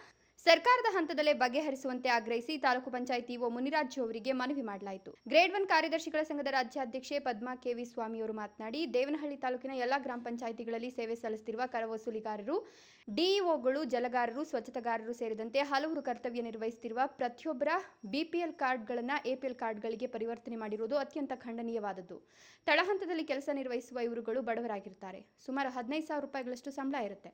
ಸರ್ಕಾರದ ಹಂತದಲ್ಲೇ ಬಗೆಹರಿಸುವಂತೆ ಆಗ್ರಹಿಸಿ ತಾಲೂಕು ಪಂಚಾಯಿತಿ ಇಒ ಮುನಿರಾಜು ಅವರಿಗೆ ಮನವಿ ಮಾಡಲಾಯಿತು. ಗ್ರೇಡ್ 1 ಕಾರ್ಯದರ್ಶಿಗಳ ಸಂಘದ ರಾಜ್ಯಾಧ್ಯಕ್ಷೆ ಪದ್ಮಾ ಕೆವಿ ಸ್ವಾಮಿಯವರು ಮಾತನಾಡಿ, ದೇವನಹಳ್ಳಿ ತಾಲೂಕಿನ ಎಲ್ಲಾ ಗ್ರಾಮ ಪಂಚಾಯಿತಿಗಳಲ್ಲಿ ಸೇವೆ ಸಲ್ಲಿಸುತ್ತಿರುವ ಕರ ವಸೂಲಿಗಾರರು, ಡಿಇಒಗಳು, ಜಲಗಾರರು, ಸ್ವಚ್ಛತಾಗಾರರು ಸೇರಿದಂತೆ ಹಲವರು ಕರ್ತವ್ಯ ನಿರ್ವಹಿಸುತ್ತಿರುವ ಪ್ರತಿಯೊಬ್ಬರ ಬಿಪಿಎಲ್ ಕಾರ್ಡ್ಗಳನ್ನು ಎಪಿಎಲ್ ಕಾರ್ಡ್ಗಳಿಗೆ ಪರಿವರ್ತನೆ ಮಾಡಿರುವುದು ಅತ್ಯಂತ ಖಂಡನೀಯವಾದದ್ದು. ತಳಹಂತದಲ್ಲಿ ಕೆಲಸ ನಿರ್ವಹಿಸುವ ಇವರುಗಳು ಬಡವರಾಗಿರ್ತಾರೆ. ಸುಮಾರು 15,000 ರೂಪಾಯಿಗಳಷ್ಟು ಸಂಬಳ ಇರುತ್ತೆ.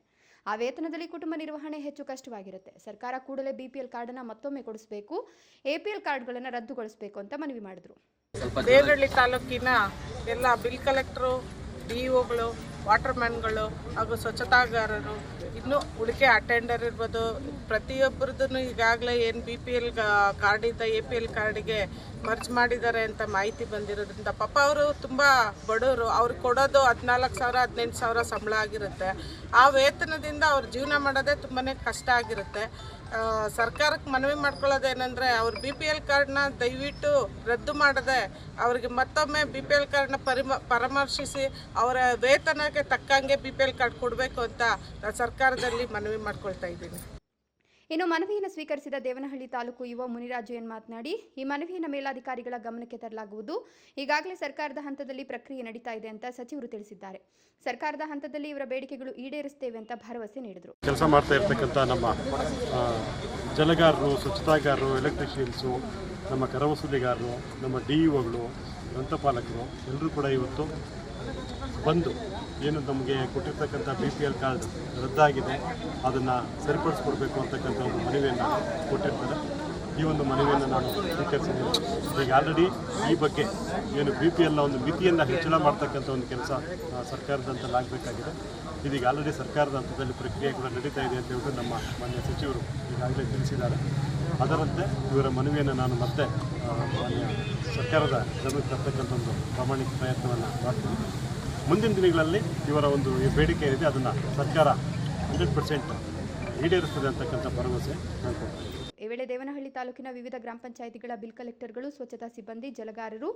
ಆ ವೇತನದಲ್ಲಿ ಕುಟುಂಬ ನಿರ್ವಹಣೆ ಹೆಚ್ಚು ಕಷ್ಟವಾಗಿರುತ್ತೆ. ಸರ್ಕಾರ ಕೂಡಲೇ ಬಿಪಿಎಲ್ ಕಾರ್ಡನ್ನು ಮತ್ತೊಮ್ಮೆ ಕೊಡಿಸಬೇಕು, ಎಪಿಎಲ್ ಕಾರ್ಡ್ಗಳನ್ನು ರದ್ದುಗೊಳಿಸಬೇಕು ಅಂತ ಮನವಿ ಮಾಡಿದ್ರು. ದೇವನಹಳ್ಳಿ ತಾಲೂಕಿನ ಎಲ್ಲ ಬಿಲ್ ಕಲೆಕ್ಟರು, ಡಿಇಒಗಳು, ವಾಟರ್ ಮ್ಯಾನ್ಗಳು ಹಾಗೂ ಸ್ವಚ್ಛತಾಗಾರರು, ಇನ್ನು ಉಳಿಕೆ ಅಟೆಂಡರ್ ಇರ್ಬೋದು, ಪ್ರತಿಯೊಬ್ಬರದ್ದು ಈಗಾಗಲೇ ಏನು BPL ಕಾರ್ಡಿಂದ APL ಕಾರ್ಡಿಗೆ ಮರ್ಜ್ ಮಾಡಿದ್ದಾರೆ ಅಂತ ಮಾಹಿತಿ ಬಂದಿರೋದ್ರಿಂದ ಪಾಪ ಅವರು ತುಂಬ ಬಡವರು. ಅವ್ರಿಗೆ ಕೊಡೋದು 14,000 18,000 ಸಂಬಳ ಆಗಿರುತ್ತೆ. ಆ ವೇತನದಿಂದ ಅವ್ರ ಜೀವನ ಮಾಡೋದೇ ತುಂಬಾ ಕಷ್ಟ ಆಗಿರುತ್ತೆ. ಸರ್ಕಾರಕ್ಕೆ ಮನವಿ ಮಾಡ್ಕೊಳ್ಳೋದೇನೆಂದರೆ ಅವ್ರ BPL ಕಾರ್ಡ್ನ ದಯವಿಟ್ಟು ರದ್ದು ಮಾಡದೆ ಅವರಿಗೆ ಮತ್ತೊಮ್ಮೆ BPL ಕಾರ್ಡ್ನ ಪರಾಮರ್ಶಿಸಿ ಅವರ ವೇತನಕ್ಕೆ ತಕ್ಕಂಗೆ BPL ಕಾರ್ಡ್ ಕೊಡಬೇಕು ಅಂತ ಸರ್ಕಾರದಲ್ಲಿ ಮನವಿ ಮಾಡ್ಕೊಳ್ತಾ ಇದ್ದೀನಿ. ಇನ್ನು ಮನವಿಯನ್ನು ಸ್ವೀಕರಿಸಿದ ದೇವನಹಳ್ಳಿ ತಾಲೂಕು ಇಒ ಮುನಿರಾಜು ಮಾತನಾಡಿ, ಈ ಮನವಿಯನ್ನು ಮೇಲಾಧಿಕಾರಿಗಳ ಗಮನಕ್ಕೆ ತರಲಾಗುವುದು. ಈಗಾಗಲೇ ಸರ್ಕಾರದ ಹಂತದಲ್ಲಿ ಪ್ರಕ್ರಿಯೆ ನಡೀತಾ ಇದೆ ಅಂತ ಸಚಿವರು ತಿಳಿಸಿದ್ದಾರೆ. ಸರ್ಕಾರದ ಹಂತದಲ್ಲಿ ಇವರ ಬೇಡಿಕೆಗಳು ಈಡೇರಿಸುತ್ತೇವೆ ಅಂತ ಭರವಸೆ ನೀಡಿದರು. ಕೆಲಸ ಮಾಡ್ತಾ ಇರ್ತಕ್ಕಂಥ ನಮ್ಮ ಜಲಗಾರರು, ಸ್ವಚ್ಛತಾಗಾರರು, ಎಲೆಕ್ಟ್ರಿಷಿಯನ್ಸು, ನಮ್ಮ ಕರವಸೂಲಿಗಾರರು, ನಮ್ಮ DEಒಗಳು, ಗ್ರಂಥಪಾಲಕರು ಎಲ್ಲರೂ ಕೂಡ ಇವತ್ತು ಬಂದು ಏನು ನಮಗೆ ಕೊಟ್ಟಿರ್ತಕ್ಕಂಥ BPL ಕಾರ್ಡ್ ರದ್ದಾಗಿದೆ, ಅದನ್ನು ಸರಿಪಡಿಸ್ಕೊಡ್ಬೇಕು ಅಂತಕ್ಕಂಥ ಒಂದು ಮನವಿಯನ್ನು ಕೊಟ್ಟಿರ್ತಾರೆ. ಈ ಒಂದು ಮನವಿಯನ್ನು ನಾನು ಸ್ವೀಕರಿಸಿದ್ದೀನಿ. ಈಗ ಆಲ್ರೆಡಿ ಈ ಬಗ್ಗೆ ಏನು BPLನ ಒಂದು ಮಿತಿಯನ್ನು ಹೆಚ್ಚಳ ಮಾಡ್ತಕ್ಕಂಥ ಒಂದು ಕೆಲಸ ಸರ್ಕಾರದ ಹಂತದಲ್ಲಿ ಆಗಬೇಕಾಗಿದೆ. ಇದೀಗ ಆಲ್ರೆಡಿ ಸರ್ಕಾರದ ಹಂತದಲ್ಲಿ ಪ್ರಕ್ರಿಯೆ ಕೂಡ ನಡೀತಾ ಇದೆ ಅಂತ ಹೇಳ್ಬಿಟ್ಟು ನಮ್ಮ ಮಾನ್ಯ ಸಚಿವರು ಈಗಾಗಲೇ ತಿಳಿಸಿದ್ದಾರೆ. ಅದರಂತೆ ಇವರ ಮನವಿಯನ್ನು ನಾನು ಮತ್ತೆ ಮಾನ್ಯ ಸರ್ಕಾರದ ಗಮನಕ್ಕೆ ತರ್ತಕ್ಕಂಥ ಒಂದು ಪ್ರಾಮಾಣಿಕ ಪ್ರಯತ್ನವನ್ನು ಮಾಡ್ತೀನಿ. ಮುಂದಿನ ದಿನಗಳಲ್ಲಿ ಇವರ ಒಂದು ಬೇಡಿಕೆ ಏನಿದೆ ಅದನ್ನು ಸರ್ಕಾರ 100% ಈಡೇರಿಸ್ತದೆ ಅಂತಕ್ಕಂಥ ಭರವಸೆ ನಾನು ಕೊಡ್ತೀನಿ. ಈ ವೇಳೆ ದೇವನಹಳ್ಳಿ ತಾಲೂಕಿನ ವಿವಿಧ ಗ್ರಾಮ ಪಂಚಾಯಿತಿಗಳ ಬಿಲ್ ಕಲೆಕ್ಟರ್ಗಳು, ಸ್ವಚ್ಛತಾ ಸಿಬ್ಬಂದಿ, ಜಲಗಾರರು,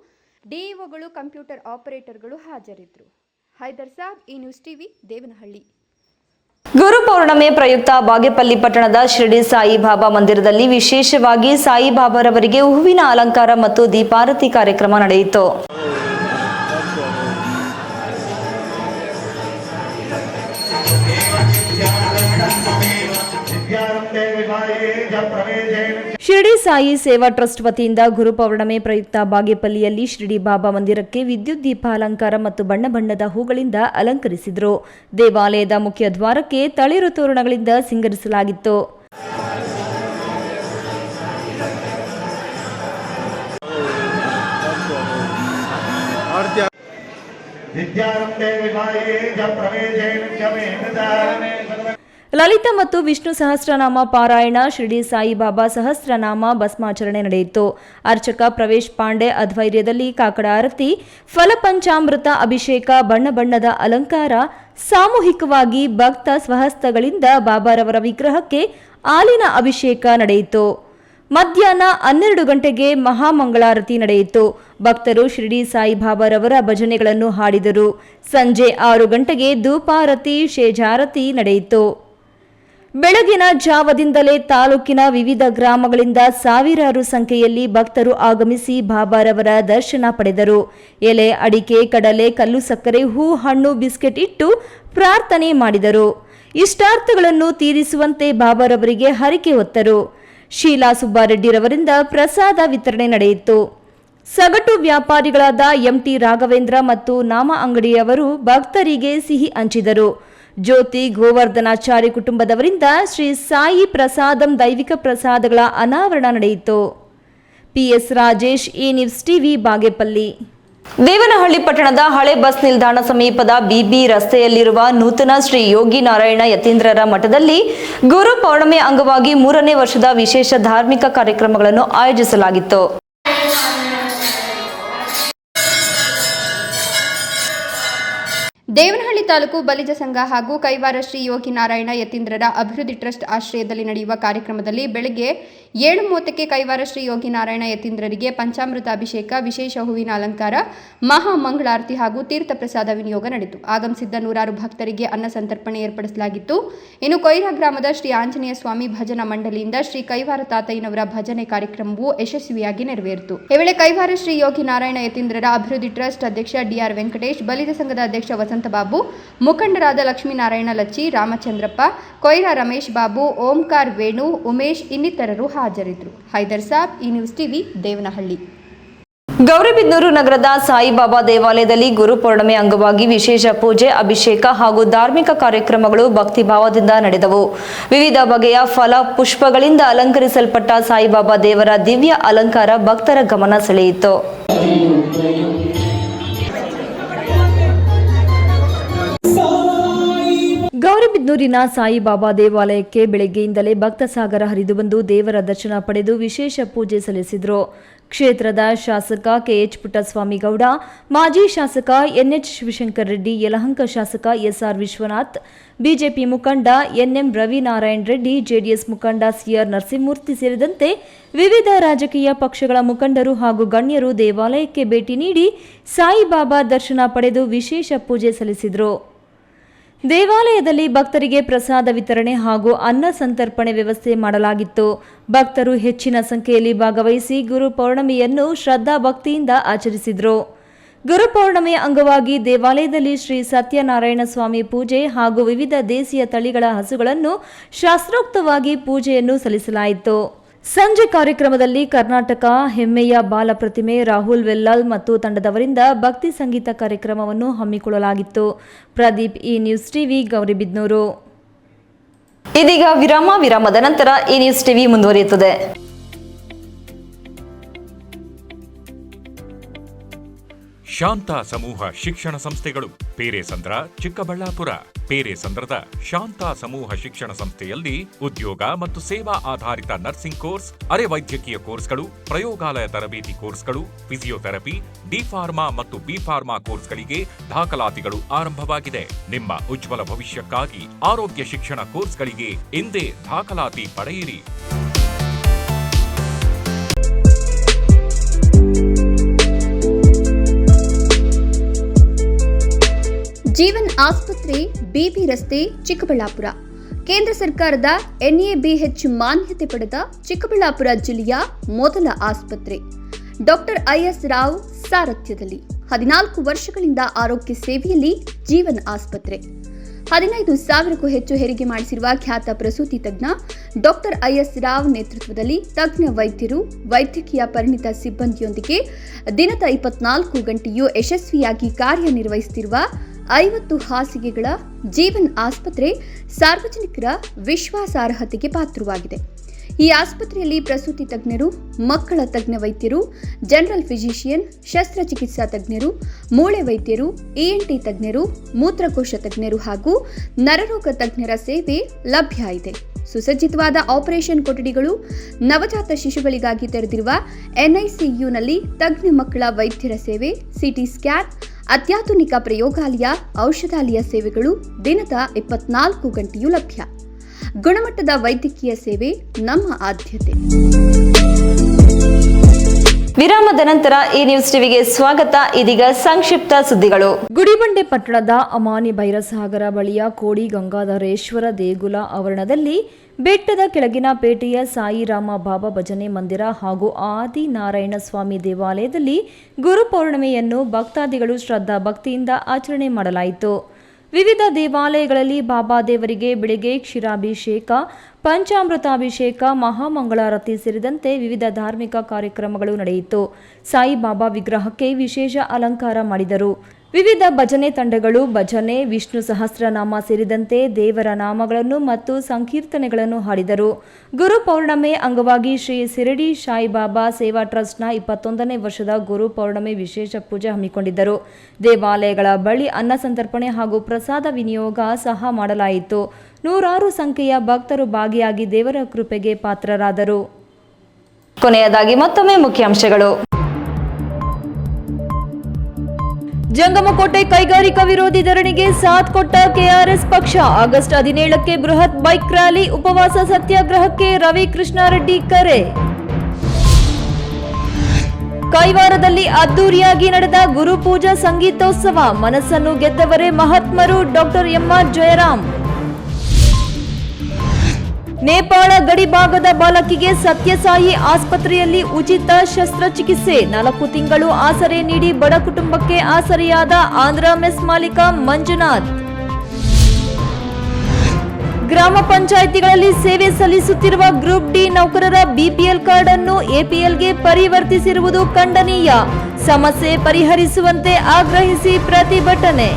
DEಒಗಳು, ಕಂಪ್ಯೂಟರ್ ಆಪರೇಟರ್ಗಳು ಹಾಜರಿದ್ದರು. ಹೈದರ್ ಸಾಬ್, ಈ ನ್ಯೂಸ್ ಟಿವಿ, ದೇವನಹಳ್ಳಿ. ಗುರು ಪೌರ್ಣಮಿ ಪ್ರಯುಕ್ತ ಬಾಗೇಪಲ್ಲಿ ಪಟ್ಟಣದ ಶಿರಡಿ ಸಾಯಿಬಾಬಾ ಮಂದಿರದಲ್ಲಿ ವಿಶೇಷವಾಗಿ ಸಾಯಿಬಾಬಾರವರಿಗೆ ಹೂವಿನ ಅಲಂಕಾರ ಮತ್ತು ದೀಪಾರತಿ ಕಾರ್ಯಕ್ರಮ ನಡೆಯಿತು. ಶಿರಡಿ ಸಾಯಿ ಸೇವಾ ಟ್ರಸ್ಟ್ ವತಿಯಿಂದ ಗುರು ಪೌರ್ಣಮಿ ಪ್ರಯುಕ್ತ ಬಾಗೇಪಲ್ಲಿಯಲ್ಲಿ ಶಿರಡಿ ಬಾಬಾ ಮಂದಿರಕ್ಕೆ ವಿದ್ಯುತ್ ದೀಪ ಅಲಂಕಾರ ಮತ್ತು ಬಣ್ಣ ಬಣ್ಣದ ಹೂಗಳಿಂದ ಅಲಂಕರಿಸಿದರು. ದೇವಾಲಯದ ಮುಖ್ಯ ದ್ವಾರಕ್ಕೆ ತಳಿರು ತೋರಣಗಳಿಂದ ಸಿಂಗರಿಸಲಾಗಿತ್ತು. ಲಲಿತ ಮತ್ತು ವಿಷ್ಣು ಸಹಸ್ರನಾಮ ಪಾರಾಯಣ, ಶಿರಡಿ ಸಾಯಿಬಾಬಾ ಸಹಸ್ರನಾಮ ಭಸ್ಮಾಚರಣೆ ನಡೆಯಿತು. ಅರ್ಚಕ ಪ್ರವೇಶ್ ಪಾಂಡೆ ಅಧ್ವೈರ್ಯದಲ್ಲಿ ಕಾಕಡ ಆರತಿ, ಫಲಪಂಚಾಮೃತ ಅಭಿಷೇಕ, ಬಣ್ಣ ಬಣ್ಣದ ಅಲಂಕಾರ, ಸಾಮೂಹಿಕವಾಗಿ ಭಕ್ತ ಸ್ವಹಸ್ತಗಳಿಂದ ಬಾಬಾರವರ ವಿಗ್ರಹಕ್ಕೆ ಹಾಲಿನ ಅಭಿಷೇಕ ನಡೆಯಿತು. ಮಧ್ಯಾಹ್ನ 12 ಗಂಟೆಗೆ ಮಹಾಮಂಗಳಾರತಿ ನಡೆಯಿತು. ಭಕ್ತರು ಶಿರಡಿ ಸಾಯಿಬಾಬಾರವರ ಭಜನೆಗಳನ್ನು ಹಾಡಿದರು. ಸಂಜೆ 6 ಗಂಟೆಗೆ ಧೂಪಾರತಿ, ಶೇಜಾರತಿ ನಡೆಯಿತು. ಬೆಳಗಿನ ಜಾವದಿಂದಲೇ ತಾಲೂಕಿನ ವಿವಿಧ ಗ್ರಾಮಗಳಿಂದ ಸಾವಿರಾರು ಸಂಖ್ಯೆಯಲ್ಲಿ ಭಕ್ತರು ಆಗಮಿಸಿ ಬಾಬಾರವರ ದರ್ಶನ ಪಡೆದರು. ಎಲೆ, ಅಡಿಕೆ, ಕಡಲೆ, ಕಲ್ಲು ಸಕ್ಕರೆ, ಹೂ, ಹಣ್ಣು, ಬಿಸ್ಕೆಟ್ ಇಟ್ಟು ಪ್ರಾರ್ಥನೆ ಮಾಡಿದರು. ಇಷ್ಟಾರ್ಥಗಳನ್ನು ತೀರಿಸುವಂತೆ ಬಾಬಾರವರಿಗೆ ಹರಕೆ ಹೊತ್ತರು. ಶೀಲಾ ಸುಬ್ಬಾರೆಡ್ಡಿರವರಿಂದ ಪ್ರಸಾದ ವಿತರಣೆ ನಡೆಯಿತು. ಸಗಟು ವ್ಯಾಪಾರಿಗಳಾದ MT ರಾಘವೇಂದ್ರ ಮತ್ತು ನಾಮ ಅಂಗಡಿಯವರು ಭಕ್ತರಿಗೆ ಸಿಹಿ ಹಂಚಿದರು. ಜ್ಯೋತಿ ಗೋವರ್ಧನಾಚಾರ್ಯ ಕುಟುಂಬದವರಿಂದ ಶ್ರೀ ಸಾಯಿ ಪ್ರಸಾದಂ ದೈವಿಕ ಪ್ರಸಾದಗಳ ಅನಾವರಣ ನಡೆಯಿತು. PS ರಾಜೇಶ್, ಈ ನ್ಯೂಸ್ ಟಿವಿ, ಬಾಗೇಪಲ್ಲಿ. ದೇವನಹಳ್ಳಿ ಪಟ್ಟಣದ ಹಳೆ ಬಸ್ ನಿಲ್ದಾಣ ಸಮೀಪದ BB ರಸ್ತೆಯಲ್ಲಿರುವ ನೂತನ ಶ್ರೀ ಯೋಗಿ ನಾರಾಯಣ ಯತೀಂದ್ರರ ಮಠದಲ್ಲಿ ಗುರು ಪೌರ್ಣಮಿ ಅಂಗವಾಗಿ 3ನೇ ವರ್ಷದ ವಿಶೇಷ ಧಾರ್ಮಿಕ ಕಾರ್ಯಕ್ರಮಗಳನ್ನು ಆಯೋಜಿಸಲಾಗಿತ್ತು. ದೇವನಹಳ್ಳಿ ದೇವನಹಳ್ಳಿ ತಾಲೂಕು ಬಲಿಜ ಸಂಘ ಹಾಗೂ ಕೈವಾರ ಶ್ರೀ ಯೋಗಿ ನಾರಾಯಣ ಯತೀಂದ್ರರ ಅಭಿವೃದ್ಧಿ ಟ್ರಸ್ಟ್ ಆಶ್ರಯದಲ್ಲಿ ನಡೆಯುವ ಕಾರ್ಯಕ್ರಮದಲ್ಲಿ ಬೆಳಗ್ಗೆ 7:30ಕ್ಕೆ ಕೈವಾರ ಶ್ರೀ ಯೋಗಿ ನಾರಾಯಣ ಯತೀಂದ್ರರಿಗೆ ಪಂಚಾಮೃತ ಅಭಿಷೇಕ, ವಿಶೇಷ ಹೂವಿನ ಅಲಂಕಾರ, ಮಹಾ ಮಂಗಳಾರತಿ ಹಾಗೂ ತೀರ್ಥ ಪ್ರಸಾದ ವಿನಿಯೋಗ ನಡೆಯಿತು. ಆಗಮಿಸಿದ್ದ ನೂರಾರು ಭಕ್ತರಿಗೆ ಅನ್ನ ಸಂತರ್ಪಣೆ ಏರ್ಪಡಿಸಲಾಗಿತ್ತು. ಇನ್ನು ಕೊಯ್ರಾ ಗ್ರಾಮದ ಶ್ರೀ ಆಂಜನೇಯ ಸ್ವಾಮಿ ಭಜನಾ ಮಂಡಳಿಯಿಂದ ಶ್ರೀ ಕೈವಾರ ತಾತಯ್ಯನವರ ಭಜನೆ ಕಾರ್ಯಕ್ರಮವು ಯಶಸ್ವಿಯಾಗಿ ನೆರವೇರಿತು. ಈ ವೇಳೆ ಕೈವಾರ ಶ್ರೀ ಯೋಗಿ ನಾರಾಯಣ ಯತೀಂದ್ರರ ಅಭಿವೃದ್ಧಿ ಟ್ರಸ್ಟ್ ಅಧ್ಯಕ್ಷ ಡಿಆರ್ ವೆಂಕಟೇಶ್, ಬಲಿಜ ಸಂಘದ ಅಧ್ಯಕ್ಷ ವಸಂತ ಬಾಬು, ಮುಖಂಡರಾದ ಲಕ್ಷ್ಮೀನಾರಾಯಣ ಲಚ್ಚಿ, ರಾಮಚಂದ್ರಪ್ಪ, ಕೊಯ್ರಾ ರಮೇಶ್ ಬಾಬು, ಓಂಕಾರ್ ವೇಣು, ಉಮೇಶ್ ಇನ್ನಿತರರು ಹಾಜರಿದ್ದರು. ಹೈದರ್ ಸಾಬ್, ಈ ನ್ಯೂಸ್ ಟಿವಿ, ದೇವನಹಳ್ಳಿ. ಗೌರಿಬಿದನೂರು ನಗರದ ಸಾಯಿಬಾಬಾ ದೇವಾಲಯದಲ್ಲಿ ಗುರುಪೌರ್ಣಮಿ ಅಂಗವಾಗಿ ವಿಶೇಷ ಪೂಜೆ, ಅಭಿಷೇಕ ಹಾಗೂ ಧಾರ್ಮಿಕ ಕಾರ್ಯಕ್ರಮಗಳು ಭಕ್ತಿಭಾವದಿಂದ ನಡೆದವು. ವಿವಿಧ ಬಗೆಯ ಫಲ ಪುಷ್ಪಗಳಿಂದ ಅಲಂಕರಿಸಲ್ಪಟ್ಟ ಸಾಯಿಬಾಬಾ ದೇವರ ದಿವ್ಯ ಅಲಂಕಾರ ಭಕ್ತರ ಗಮನ ಸೆಳೆಯಿತು. ಗೌರಿಬಿದನೂರಿನ ಸಾಯಿಬಾಬಾ ದೇವಾಲಯಕ್ಕೆ ಬೆಳಗ್ಗೆಯಿಂದಲೇ ಭಕ್ತ ಸಾಗರ ಹರಿದು ಬಂದು ದೇವರ ದರ್ಶನ ಪಡೆದು ವಿಶೇಷ ಪೂಜೆ ಸಲ್ಲಿಸಿದರು. ಕ್ಷೇತ್ರದ ಶಾಸಕ ಕೆಎಚ್ ಪುಟ್ಟಸ್ವಾಮಿ ಗೌಡ, ಮಾಜಿ ಶಾಸಕ ಎನ್ಎಚ್ ಶಿವಶಂಕರ್ ರೆಡ್ಡಿ, ಯಲಹಂಕ ಶಾಸಕ ಎಸ್ಆರ್ ವಿಶ್ವನಾಥ್, ಬಿಜೆಪಿ ಮುಖಂಡ ಎನ್ಎಂ ರವಿನಾರಾಯಣ ರೆಡ್ಡಿ, ಜೆಡಿಎಸ್ ಮುಖಂಡ ಸಿಆರ್ ನರಸಿಂಹಮೂರ್ತಿ ಸೇರಿದಂತೆ ವಿವಿಧ ರಾಜಕೀಯ ಪಕ್ಷಗಳ ಮುಖಂಡರು ಹಾಗೂ ಗಣ್ಯರು ದೇವಾಲಯಕ್ಕೆ ಭೇಟಿ ನೀಡಿ ಸಾಯಿಬಾಬಾ ದರ್ಶನ ಪಡೆದು ವಿಶೇಷ ಪೂಜೆ ಸಲ್ಲಿಸಿದರು. ದೇವಾಲಯದಲ್ಲಿ ಭಕ್ತರಿಗೆ ಪ್ರಸಾದ ವಿತರಣೆ ಹಾಗೂ ಅನ್ನ ಸಂತರ್ಪಣೆ ವ್ಯವಸ್ಥೆ ಮಾಡಲಾಗಿತ್ತು. ಭಕ್ತರು ಹೆಚ್ಚಿನ ಸಂಖ್ಯೆಯಲ್ಲಿ ಭಾಗವಹಿಸಿ ಗುರು ಪೌರ್ಣಮಿಯನ್ನು ಶ್ರದ್ಧಾ ಭಕ್ತಿಯಿಂದ ಆಚರಿಸಿದರು. ಗುರುಪೌರ್ಣಮಿ ಅಂಗವಾಗಿ ದೇವಾಲಯದಲ್ಲಿ ಶ್ರೀ ಸತ್ಯನಾರಾಯಣ ಸ್ವಾಮಿ ಪೂಜೆ ಹಾಗೂ ವಿವಿಧ ದೇಸಿಯ ತಳಿಗಳ ಹಸುಗಳನ್ನು ಶಾಸ್ತ್ರೋಕ್ತವಾಗಿ ಪೂಜೆಯನ್ನು ಸಲ್ಲಿಸಲಾಯಿತು. ಸಂಜೆ ಕಾರ್ಯಕ್ರಮದಲ್ಲಿ ಕರ್ನಾಟಕ ಹೆಮ್ಮೆಯ ಬಾಲ ಪ್ರತಿಮೆ ರಾಹುಲ್ ವೆಲ್ಲಾಲ್ ಮತ್ತು ತಂಡದವರಿಂದ ಭಕ್ತಿ ಸಂಗೀತ ಕಾರ್ಯಕ್ರಮವನ್ನು ಹಮ್ಮಿಕೊಳ್ಳಲಾಗಿತ್ತು. ಪ್ರದೀಪ್, ಈ ನ್ಯೂಸ್ ಟಿವಿ, ಗೌರಿಬಿದನೂರು. ಇದೀಗ ವಿರಾಮದ ನಂತರ ಈ ನ್ಯೂಸ್ ಟಿವಿ ಮುಂದುವರಿಯುತ್ತದೆ. ಶಾಂತ ಸಮೂಹ ಶಿಕ್ಷಣ ಸಂಸ್ಥೆಗಳು ಪೇರೆಸಂದ್ರ, ಚಿಕ್ಕಬಳ್ಳಾಪುರ. ಪೇರೆಸಂದ್ರದ ಶಾಂತ ಸಮೂಹ ಶಿಕ್ಷಣ ಸಂಸ್ಥೆಯಲ್ಲಿ ಉದ್ಯೋಗ ಮತ್ತು ಸೇವಾ ಆಧಾರಿತ ನರ್ಸಿಂಗ್ ಕೋರ್ಸ್, ಅರೆ ವೈದ್ಯಕೀಯ ಕೋರ್ಸ್ಗಳು, ಪ್ರಯೋಗಾಲಯ ತರಬೇತಿ ಕೋರ್ಸ್ಗಳು, ಫಿಸಿಯೋಥೆರಪಿ, ಡಿ ಫಾರ್ಮಾ ಮತ್ತು ಬಿ ಫಾರ್ಮಾ ಕೋರ್ಸ್ಗಳಿಗೆ ದಾಖಲಾತಿಗಳು ಆರಂಭವಾಗಿದೆ. ನಿಮ್ಮ ಉಜ್ವಲ ಭವಿಷ್ಯಕ್ಕಾಗಿ ಆರೋಗ್ಯ ಶಿಕ್ಷಣ ಕೋರ್ಸ್ಗಳಿಗೆ ಇಂದೇ ದಾಖಲಾತಿ ಪಡೆಯಿರಿ. ಜೀವನ್ ಆಸ್ಪತ್ರೆ, ಬಿಬಿ ರಸ್ತೆ, ಚಿಕ್ಕಬಳ್ಳಾಪುರ. ಕೇಂದ್ರ ಸರ್ಕಾರದ NABH ಮಾನ್ಯತೆ ಪಡೆದ ಚಿಕ್ಕಬಳ್ಳಾಪುರ ಜಿಲ್ಲೆಯ ಮೊದಲ ಆಸ್ಪತ್ರೆ. ಡಾಕ್ಟರ್ IS ರಾವ್ ಸಾರಥ್ಯದಲ್ಲಿ 14 ವರ್ಷಗಳಿಂದ ಆರೋಗ್ಯ ಸೇವೆಯಲ್ಲಿ ಜೀವನ್ ಆಸ್ಪತ್ರೆ. 15,000ಕ್ಕೂ ಹೆಚ್ಚು ಹೆರಿಗೆ ಮಾಡಿಸಿರುವ ಖ್ಯಾತ ಪ್ರಸೂತಿ ತಜ್ಞ ಡಾಕ್ಟರ್ IS ರಾವ್ ನೇತೃತ್ವದಲ್ಲಿ ತಜ್ಞ ವೈದ್ಯರು, ವೈದ್ಯಕೀಯ ಪರಿಣಿತ ಸಿಬ್ಬಂದಿಯೊಂದಿಗೆ ದಿನದ 24 ಗಂಟೆಯೂ ಯಶಸ್ವಿಯಾಗಿ ಕಾರ್ಯನಿರ್ವಹಿಸುತ್ತಿರುವ 50 ಹಾಸಿಗೆಗಳ ಜೀವನ್ ಆಸ್ಪತ್ರೆ ಸಾರ್ವಜನಿಕರ ವಿಶ್ವಾಸಾರ್ಹತೆಗೆ ಪಾತ್ರವಾಗಿದೆ. ಈ ಆಸ್ಪತ್ರೆಯಲ್ಲಿ ಪ್ರಸೂತಿ ತಜ್ಞರು, ಮಕ್ಕಳ ತಜ್ಞ ವೈದ್ಯರು, ಜನರಲ್ ಫಿಸಿಷಿಯನ್, ಶಸ್ತ್ರಚಿಕಿತ್ಸಾ ತಜ್ಞರು, ಮೂಳೆ ವೈದ್ಯರು, ENT ತಜ್ಞರು, ಮೂತ್ರಕೋಶ ತಜ್ಞರು ಹಾಗೂ ನರರೋಗ ತಜ್ಞರ ಸೇವೆ ಲಭ್ಯ ಇದೆ. ಸುಸಜ್ಜಿತವಾದ ಆಪರೇಷನ್ ಕೊಠಡಿಗಳು, ನವಜಾತ ಶಿಶುಗಳಿಗಾಗಿ ತೆರೆದಿರುವ NICUನಲ್ಲಿ ತಜ್ಞ ಮಕ್ಕಳ ವೈದ್ಯರ ಸೇವೆ, CT ಸ್ಕ್ಯಾನ್, ಅತ್ಯಾಧುನಿಕ ಪ್ರಯೋಗಾಲಯ, ಔಷಧಾಲಯ ಸೇವೆಗಳು ದಿನದ 24 ಗಂಟೆಯೂ ಲಭ್ಯ. ಗುಣಮಟ್ಟದ ವೈದ್ಯಕೀಯ ಸೇವೆ ನಮ್ಮ ಆದ್ಯತೆ. ವಿರಾಮದ ನಂತರ ಈ ನ್ಯೂಸ್ ಟಿವಿಗೆ ಸ್ವಾಗತ. ಇದೀಗ ಸಂಕ್ಷಿಪ್ತ ಸುದ್ದಿಗಳು. ಗುಡಿಬಂಡೆ ಪಟ್ಟಣದ ಅಮಾನಿ ಭೈರಸಾಗರ ಬಳಿಯ ಕೋಡಿ ಗಂಗಾಧರೇಶ್ವರ ದೇಗುಲ ಆವರಣದಲ್ಲಿ ಬೆಟ್ಟದ ಕೆಳಗಿನ ಪೇಟೆಯ ಸಾಯಿರಾಮ ಬಾಬಾ ಭಜನೆ ಮಂದಿರ ಹಾಗೂ ಆದಿನಾರಾಯಣ ಸ್ವಾಮಿ ದೇವಾಲಯದಲ್ಲಿ ಗುರುಪೌರ್ಣಮಿಯನ್ನು ಭಕ್ತಾದಿಗಳು ಶ್ರದ್ಧಾ ಭಕ್ತಿಯಿಂದ ಆಚರಣೆ ಮಾಡಲಾಯಿತು. ವಿವಿಧ ದೇವಾಲಯಗಳಲ್ಲಿ ಬಾಬಾ ದೇವರಿಗೆ ಬೆಳಗ್ಗೆ ಕ್ಷೀರಾಭಿಷೇಕ, ಪಂಚಾಮೃತಾಭಿಷೇಕ, ಮಹಾಮಂಗಳಾರತಿ ಸೇರಿದಂತೆ ವಿವಿಧ ಧಾರ್ಮಿಕ ಕಾರ್ಯಕ್ರಮಗಳು ನಡೆಯಿತು. ಸಾಯಿಬಾಬಾ ವಿಗ್ರಹಕ್ಕೆ ವಿಶೇಷ ಅಲಂಕಾರ ಮಾಡಿದರು. ವಿವಿಧ ಭಜನೆ ತಂಡಗಳು ಭಜನೆ, ವಿಷ್ಣು ಸಹಸ್ರನಾಮ ಸೇರಿದಂತೆ ದೇವರ ನಾಮಗಳನ್ನು ಮತ್ತು ಸಂಕೀರ್ತನೆಗಳನ್ನು ಹಾಡಿದರು. ಗುರು ಪೌರ್ಣಮಿ ಅಂಗವಾಗಿ ಶ್ರೀ ಶಿರಡಿ ಸಾಯಿಬಾಬಾ ಸೇವಾ ಟ್ರಸ್ಟ್ನ 21ನೇ ವರ್ಷದ ಗುರು ಪೌರ್ಣಮಿ ವಿಶೇಷ ಪೂಜೆ ಹಮ್ಮಿಕೊಂಡಿದ್ದರು. ದೇವಾಲಯಗಳ ಬಳಿ ಅನ್ನ ಸಂತರ್ಪಣೆ ಹಾಗೂ ಪ್ರಸಾದ ವಿನಿಯೋಗ ಸಹ ಮಾಡಲಾಯಿತು. ನೂರಾರು ಸಂಖ್ಯೆಯ ಭಕ್ತರು ಭಾಗಿಯಾಗಿ ದೇವರ ಕೃಪೆಗೆ ಪಾತ್ರರಾದರು. ಕೊನೆಯದಾಗಿ ಮತ್ತೊಮ್ಮೆ ಮುಖ್ಯಾಂಶಗಳು. ಜಂಗಮಕೋಟೆ ಕೈಗಾರಿಕಾ ವಿರೋಧಿ ಧರಣಿಗೆ ಸಾಥ್ ಕೊಟ್ಟ ಕೆಆರ್ಎಸ್ ಪಕ್ಷ. ಆಗಸ್ಟ್ 17ಕ್ಕೆ ಬೃಹತ್ ಬೈಕ್ ರ್ಯಾಲಿ, ಉಪವಾಸ ಸತ್ಯಾಗ್ರಹಕ್ಕೆ ರವಿ ಕೃಷ್ಣಾರೆಡ್ಡಿ ಕರೆ. ಕೈವಾರದಲ್ಲಿ ಅದ್ದೂರಿಯಾಗಿ ನಡೆದ ಗುರುಪೂಜಾ ಸಂಗೀತೋತ್ಸವ. ಮನಸ್ಸನ್ನು ಗೆದ್ದವರೇ ಮಹಾತ್ಮರು. Doctor M R Jayaram. ನೇಪಾಳ ಗಡಿ ಭಾಗದ ಬಾಲಕಿಗೆ ಸತ್ಯಸಾಯಿ ಆಸ್ಪತ್ರೆಯಲ್ಲಿ ಉಚಿತ ಶಸ್ತ್ರಚಿಕಿತ್ಸೆ. 4 ತಿಂಗಳು ಆಸರೆ ನೀಡಿ ಬಡ ಕುಟುಂಬಕ್ಕೆ ಆಸರೆಯಾದ ಆಂಧ್ರ ಮೆಸ್ ಮಾಲೀಕ ಮಂಜುನಾಥ್. ಗ್ರಾಮ ಪಂಚಾಯಿತಿಗಳಲ್ಲಿ ಸೇವೆ ಸಲ್ಲಿಸುತ್ತಿರುವ ಗ್ರೂಪ್ ಡಿ ನೌಕರರ ಬಿಪಿಎಲ್ ಕಾರ್ಡ್ ಅನ್ನು ಎಪಿಎಲ್ಗೆ ಪರಿವರ್ತಿಸಿರುವುದು ಖಂಡನೀಯ. ಸಮಸ್ಯೆ ಪರಿಹರಿಸುವಂತೆ ಆಗ್ರಹಿಸಿ ಪ್ರತಿಭಟನೆ.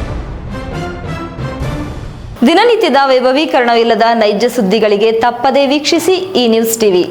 ದಿನನಿತ್ಯದ ವೈಭವೀಕರಣವಿಲ್ಲದ ನೈಜ ಸುದ್ದಿಗಳಿಗೆ ತಪ್ಪದೇ ವೀಕ್ಷಿಸಿ ಈ ನ್ಯೂಸ್ ಟಿವಿ.